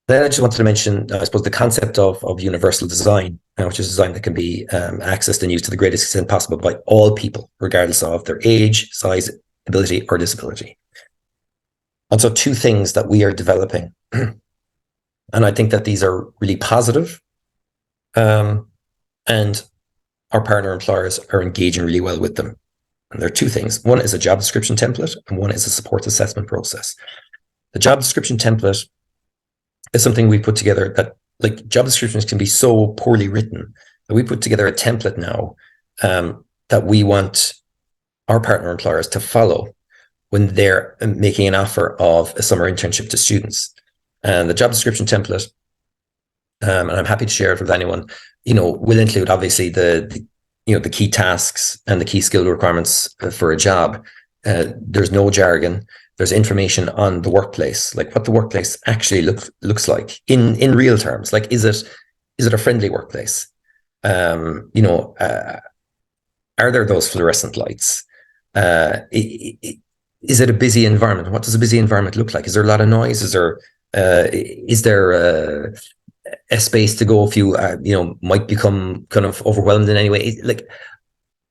Then I just wanted to mention, I suppose, the concept of universal design, which is design that can be accessed and used to the greatest extent possible by all people, regardless of their age, size, ability, or disability. And so two things that we are developing, and I think that these are really positive, and our partner employers are engaging really well with them. And there are two things. One is a job description template, and one is a support assessment process. The job description template is something we put together that, like, job descriptions can be so poorly written that we put together a template now that we want our partner employers to follow when they're making an offer of a summer internship to students. And the job description template, and I'm happy to share it with anyone, will include obviously the key tasks and the key skill requirements for a job. There's no jargon. There's information on the workplace, like what the workplace actually looks like in real terms. Like, is it a friendly workplace? Are there those fluorescent lights? Is it a busy environment? What does a busy environment look like? Is there a lot of noise? Is there a space to go if you might become kind of overwhelmed in any way? Like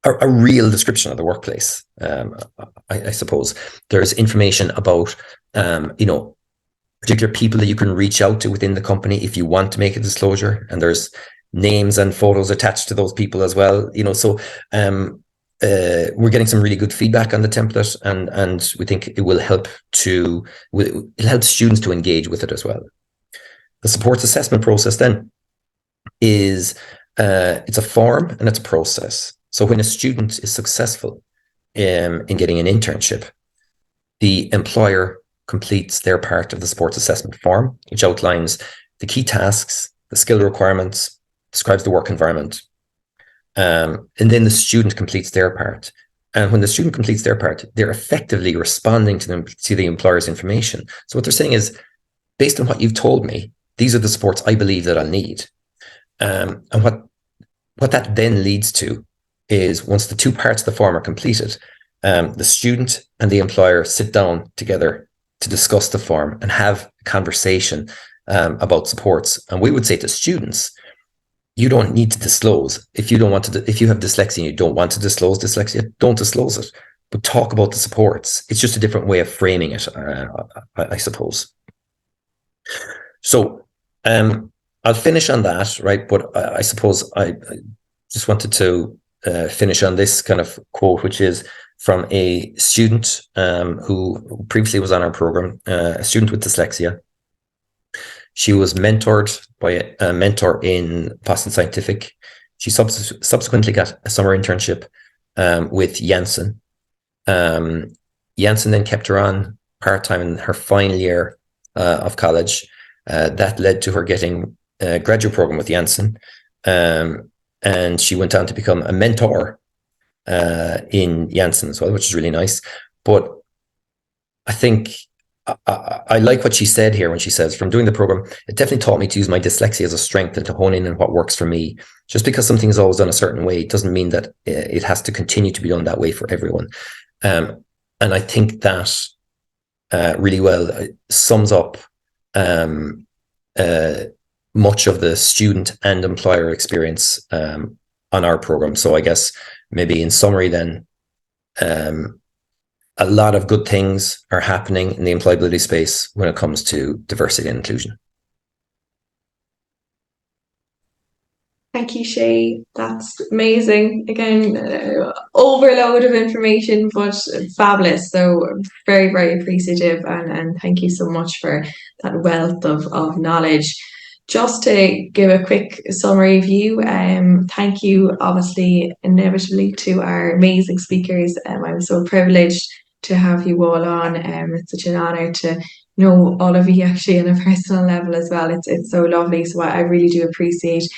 a real description of the workplace. I suppose there's information about particular people that you can reach out to within the company if you want to make a disclosure, and there's names and photos attached to those people as well. So we're getting some really good feedback on the template, and we think it will help students to engage with it as well. The supports assessment process then is it's a form and it's a process. So when a student is successful in getting an internship, the employer completes their part of the supports assessment form, which outlines the key tasks, the skill requirements, describes the work environment, and then the student completes their part. And when the student completes their part, they're effectively responding to the employer's information. So what they're saying is, based on what you've told me, these are the supports I believe that I'll need. And what that then leads to is, once the two parts of the form are completed, the student and the employer sit down together to discuss the form and have a conversation about supports. And we would say to students, you don't need to disclose. If you have dyslexia and you don't want to disclose dyslexia, don't disclose it. But talk about the supports. It's just a different way of framing it, I suppose. So I'll finish on that, right? But I suppose I just wanted to finish on this kind of quote, which is from a student who previously was on our program, a student with dyslexia. She was mentored by a mentor in Boston Scientific. She subsequently got a summer internship with Janssen. Janssen then kept her on part-time in her final year of college. That led to her getting a graduate program with Janssen. And she went on to become a mentor in Janssen as well, which is really nice. But I think I like what she said here when she says, from doing the program, it definitely taught me to use my dyslexia as a strength and to hone in on what works for me. Just because something is always done a certain way, it doesn't mean that it has to continue to be done that way for everyone. And I think that really well sums up much of the student and employer experience on our program. So I guess maybe in summary then, a lot of good things are happening in the employability space when it comes to diversity and inclusion. Thank you, Shay. That's amazing. Again, overload of information, but fabulous. So very, very appreciative, and thank you so much for that wealth of knowledge. Just to give a quick summary view, thank you, obviously, inevitably, to our amazing speakers. I'm so privileged to have you all on. It's such an honour to know all of you actually on a personal level as well. It's so lovely. So I really do appreciate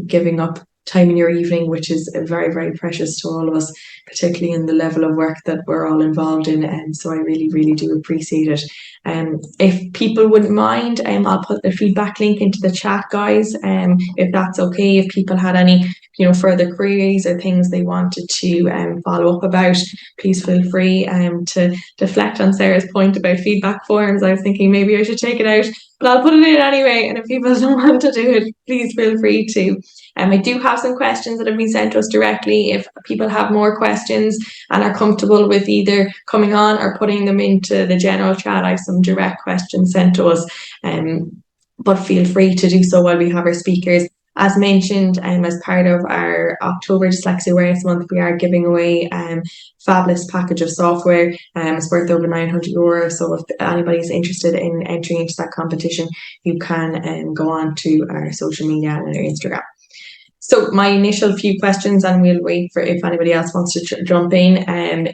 giving up time in your evening, which is very, very precious to all of us, particularly in the level of work that we're all involved in. And so I really, really do appreciate it. If people wouldn't mind, I'll put the feedback link into the chat, guys, if that's okay. If people had any further queries or things they wanted to follow up about, please feel free to deflect on Sarah's point about feedback forms. I was thinking maybe I should take it out, but I'll put it in anyway, and if people don't want to do it, please feel free to. I do have some questions that have been sent to us directly. If people have more questions and are comfortable with either coming on or putting them into the general chat, I have some direct questions sent to us, but feel free to do so while we have our speakers. As mentioned, as part of our October Dyslexia Awareness Month, we are giving away a fabulous package of software. It's worth over €900. So if anybody's interested in entering into that competition, you can go on to our social media and our Instagram. So my initial few questions, and we'll wait for if anybody else wants to jump in,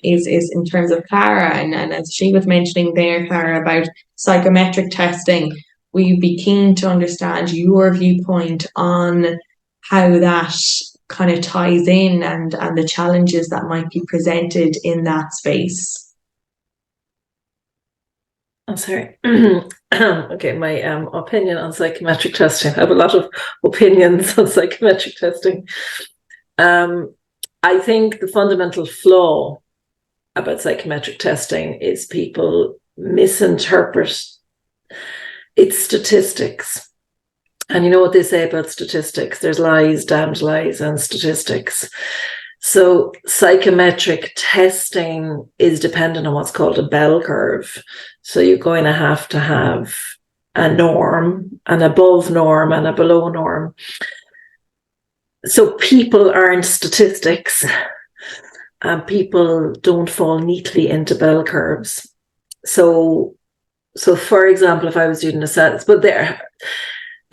is in terms of Clara, and as she was mentioning there, Clara, about psychometric testing. We'd be keen to understand your viewpoint on how that kind of ties in and the challenges that might be presented in that space. I'm sorry. Okay, my opinion on psychometric testing. I have a lot of opinions on psychometric testing. I think the fundamental flaw about psychometric testing is people misinterpret its statistics. And you know what they say about statistics? There's lies, damned lies, and statistics. So psychometric testing is dependent on what's called a bell curve. So you're going to have a norm, an above norm, and a below norm. So people aren't statistics. people don't fall neatly into bell curves. So for example, if I was doing a sentence, but they're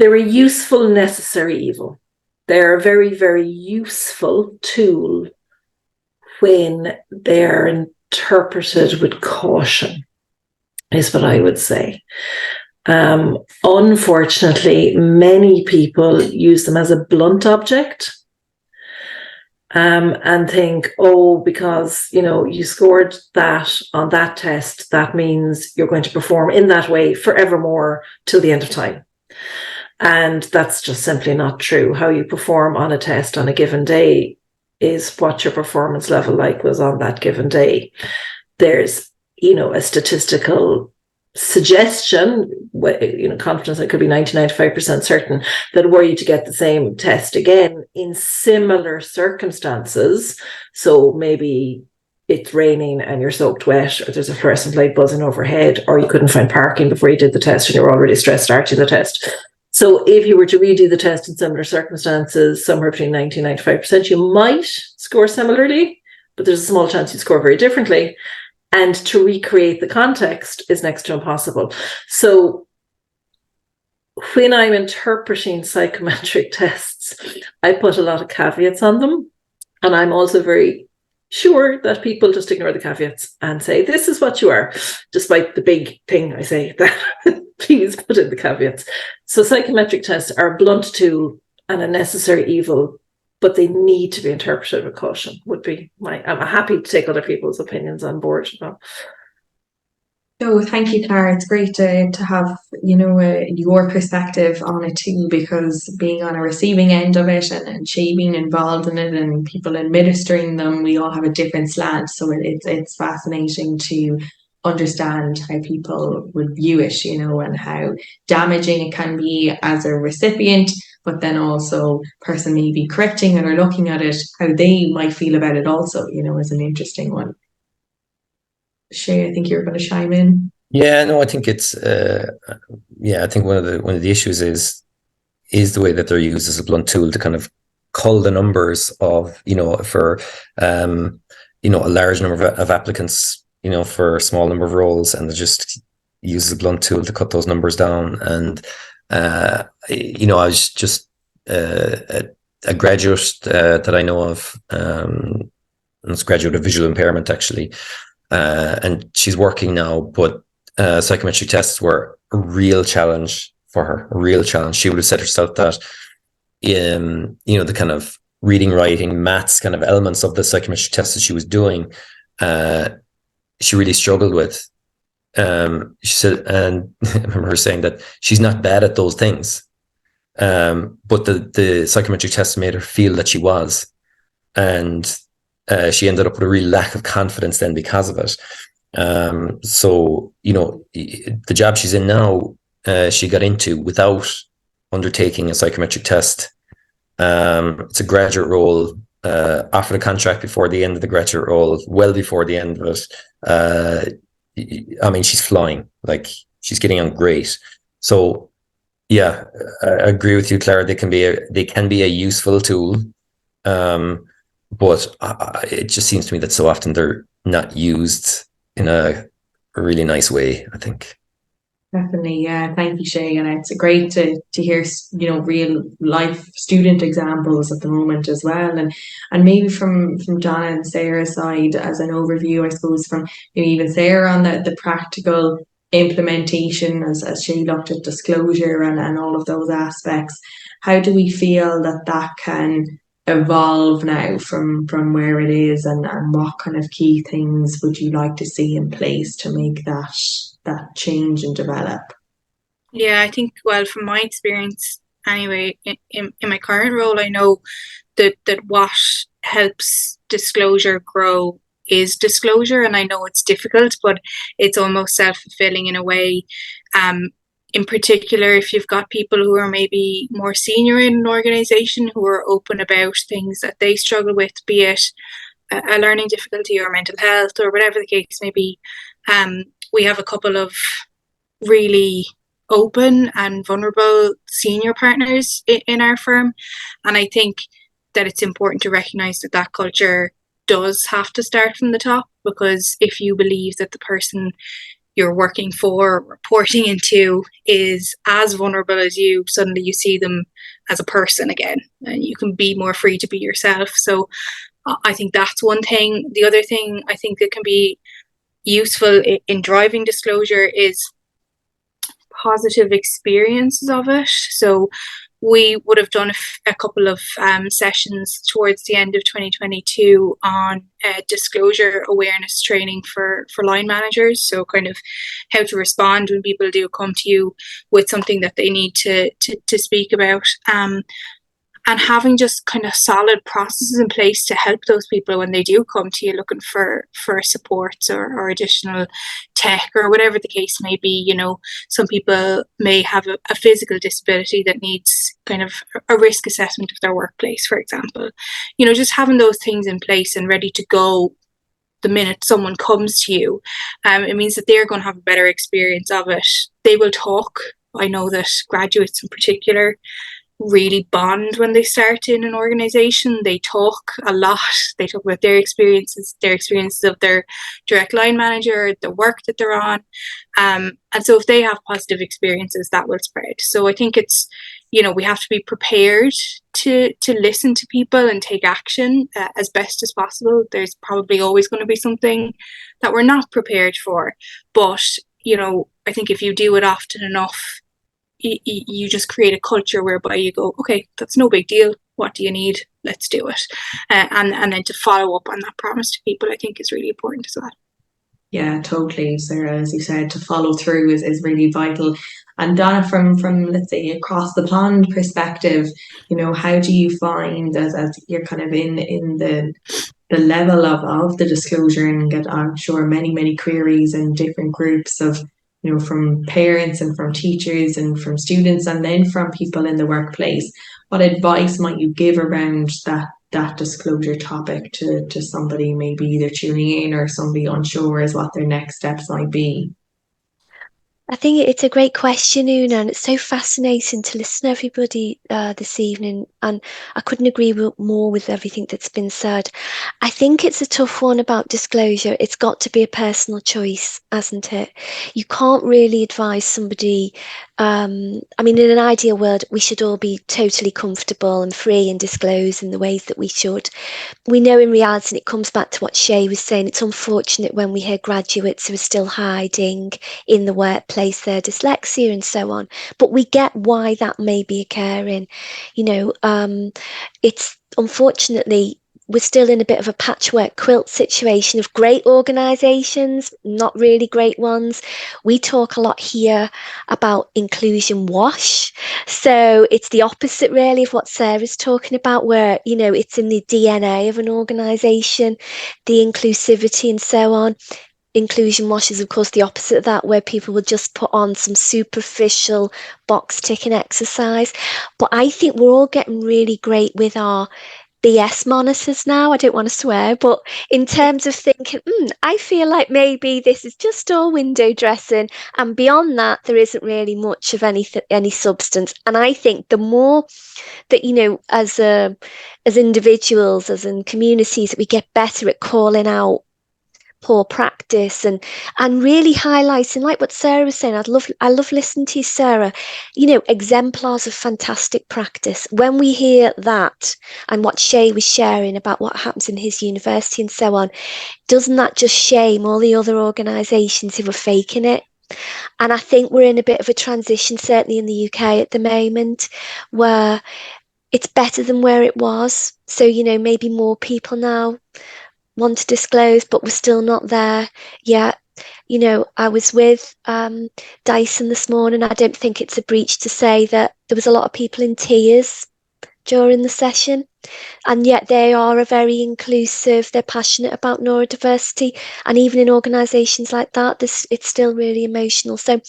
a useful, necessary evil. They're a very, very useful tool when they're interpreted with caution, is what I would say. Unfortunately, many people use them as a blunt object. And think, oh, because, you scored that on that test, that means you're going to perform in that way forevermore till the end of time. And that's just simply not true. How you perform on a test on a given day is what your performance level was on that given day. There's, a statistical suggestion, confidence that could be 95% certain, that were you to get the same test again in similar circumstances, so maybe it's raining and you're soaked wet, or there's a fluorescent light buzzing overhead, or you couldn't find parking before you did the test and you were already stressed starting the test. So if you were to redo the test in similar circumstances, somewhere between 90 and 95%, you might score similarly, but there's a small chance you score very differently. And to recreate the context is next to impossible. So when I'm interpreting psychometric tests, I put a lot of caveats on them. And I'm also very sure that people just ignore the caveats and say, this is what you are, despite the big thing I say that please put in the caveats. So psychometric tests are a blunt tool and a necessary evil, but they need to be interpreted with caution, would be I'm happy to take other people's opinions on board. So thank you, Clara. It's great to have, your perspective on it too, because being on a receiving end of it and Shay being involved in it and people administering them, we all have a different slant. So it's fascinating to understand how people would view it, and how damaging it can be as a recipient, but then also person may be correcting it or looking at it, how they might feel about it also, is an interesting one. Shay, I think you're going to chime in. Yeah, no, I think it's I think one of the issues is the way that they're used as a blunt tool to kind of cull the numbers of, for a large number of applicants, for a small number of roles, and they just use a blunt tool to cut those numbers down. And I was just a graduate that I know of, it's a graduate of visual impairment actually, and she's working now, but psychometric tests were a real challenge for her, a real challenge. She would have said herself that the kind of reading, writing, maths kind of elements of the psychometric tests that she was doing, she really struggled with. She said, and I remember her saying that she's not bad at those things, but the psychometric test made her feel that she was, and she ended up with a real lack of confidence then because of it. So the job she's in now, she got into without undertaking a psychometric test. It's a graduate role, offered a contract before the end of the graduate role, well before the end of it. I mean, she's flying, she's getting on great. So yeah, I agree with you, Clara. They can be a useful tool, but it just seems to me that so often they're not used in a really nice way, I think. Definitely, yeah. Thank you, Shay. And it's great to hear, real life student examples at the moment as well. And maybe from Donna and Sarah's side, as an overview, I suppose, from maybe even Sarah on the practical implementation, as Shay looked at disclosure and all of those aspects. How do we feel that can evolve now from where it is, and what kind of key things would you like to see in place to make that change and develop? Yeah, I think, well, from my experience anyway, in my current role, I know that what helps disclosure grow is disclosure, and I know it's difficult, but it's almost self-fulfilling in a way. In particular, if you've got people who are maybe more senior in an organization who are open about things that they struggle with, be it a learning difficulty or mental health or whatever the case may be, we have a couple of really open and vulnerable senior partners in our firm. And I think that it's important to recognise that culture does have to start from the top, because if you believe that the person you're working for, reporting into, is as vulnerable as you, suddenly you see them as a person again, and you can be more free to be yourself. So I think that's one thing. The other thing I think that can be useful in driving disclosure is positive experiences of it. So we would have done a couple of sessions towards the end of 2022 on disclosure awareness training for line managers. So kind of how to respond when people do come to you with something that they need to speak about. And having just kind of solid processes in place to help those people when they do come to you looking for supports or additional tech or whatever the case may be. You know, some people may have a physical disability that needs kind of a risk assessment of their workplace, for example. You know, just having those things in place and ready to go the minute someone comes to you, it means that they're going to have a better experience of it. They will talk. I know that graduates in particular really bond when they start in an organization. They talk a lot. They talk about their experiences of their direct line manager, the work that they're on. And so if they have positive experiences, that will spread. So I think it's, you know, we have to be prepared to listen to people and take action as best as possible. There's probably always going to be something that we're not prepared for. But, you know, I think if you do it often enough, you just create a culture whereby you go, okay, that's no big deal. What do you need? Let's do it. And then to follow up on that promise to people, I think is really important as well. Yeah, totally, Sarah. As you said, to follow through is really vital. And Donna, from let's say across the pond perspective, you know, how do you find as you're kind of in the level of the disclosure, and get, I'm sure, many queries and different groups of, you know, from parents and from teachers and from students and then from people in the workplace. What advice might you give around that disclosure topic to somebody maybe either tuning in or somebody unsure as what their next steps might be? I think it's a great question, Una, and it's so fascinating to listen to everybody this evening, and I couldn't agree more with everything that's been said. I think it's a tough one about disclosure. It's got to be a personal choice, hasn't it? You can't really advise somebody. I mean, in an ideal world, we should all be totally comfortable and free and disclose in the ways that we should. We know in reality, and it comes back to what Shay was saying, it's unfortunate when we hear graduates who are still hiding in the workplace their dyslexia and so on, but we get why that may be occurring. You know, it's unfortunately, we're still in a bit of a patchwork quilt situation of great organisations, not really great ones. We talk a lot here about inclusion wash. So it's the opposite really of what Sarah's talking about, where, you know, it's in the DNA of an organisation, the inclusivity and so on. Inclusion wash is, of course, the opposite of that, where people will just put on some superficial box ticking exercise. But I think we're all getting really great with our BS monitors now. I don't want to swear, but in terms of thinking, I feel like maybe this is just all window dressing, and beyond that, there isn't really much of any substance. And I think the more that, you know, as individuals, as in communities, that we get better at calling out poor practice and really highlighting, like what Sarah was saying. I love listening to you, Sarah. You know, exemplars of fantastic practice. When we hear that and what Shay was sharing about what happens in his university and so on, doesn't that just shame all the other organisations who are faking it? And I think we're in a bit of a transition, certainly in the UK at the moment, where it's better than where it was. So, you know, maybe more people now want to disclose, but we're still not there yet. You know, I was with Dyson this morning. I don't think it's a breach to say that there was a lot of people in tears during the session, and yet they are very inclusive. They're passionate about neurodiversity, and even in organisations like that, it's still really emotional. So,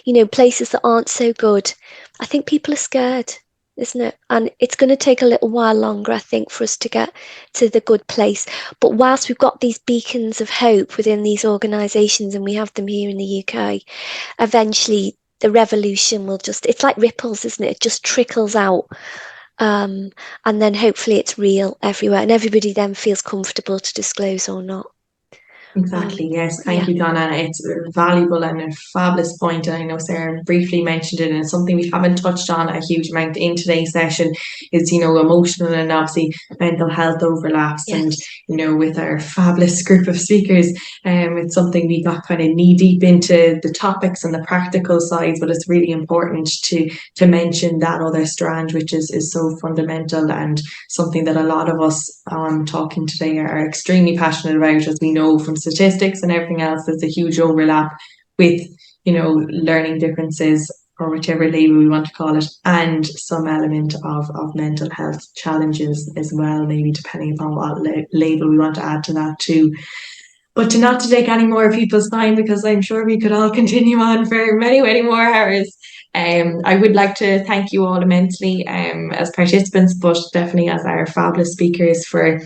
you know, places that aren't so good, I think people are scared, isn't it? And it's going to take a little while longer, I think, for us to get to the good place. But whilst we've got these beacons of hope within these organisations, and we have them here in the UK, eventually the revolution will just, it's like ripples, isn't it? It just trickles out. and then hopefully it's real everywhere, and everybody then feels comfortable to disclose or not. Exactly. Yes. Thank you, Donna. It's valuable and a fabulous point. And I know Sarah briefly mentioned it, and it's something we haven't touched on a huge amount in today's session is, emotional and obviously mental health overlaps. Yes. And, with our fabulous group of speakers, it's something we got kind of knee deep into the topics and the practical sides, but it's really important to mention that other strand, which is so fundamental and something that a lot of us talking today are extremely passionate about, as we know from statistics and everything else. There's a huge overlap with, learning differences, or whichever label we want to call it, and some element of mental health challenges as well, maybe depending upon what label we want to add to that too. But not to take any more of people's time, because I'm sure we could all continue on for many, many more hours. I would like to thank you all immensely as participants, but definitely as our fabulous speakers, for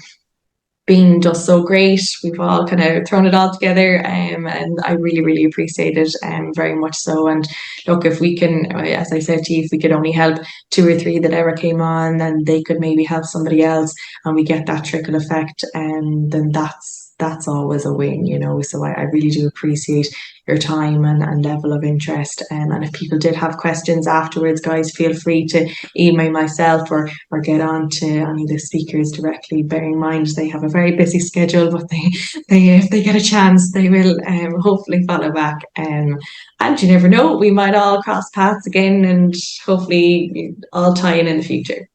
being just so great. We've all kind of thrown it all together, and I really, really appreciate it, very much so. And look, if we can, as I said to you, if we could only help 2 or 3 that ever came on, and they could maybe help somebody else, and we get that trickle effect, then that's always a win, So I really do appreciate your time and level of interest. And if people did have questions afterwards, guys, feel free to email myself or get on to any of the speakers directly. Bearing in mind they have a very busy schedule, but they if they get a chance, they will hopefully follow back. And you never know, we might all cross paths again, and hopefully all tie in the future.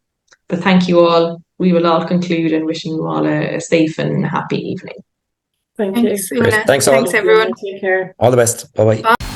But thank you all. We will all conclude in wishing you all a safe and happy evening. Thank you. Thanks, Una. Thanks all. Thanks, everyone. Take care. All the best. Bye-bye. Bye.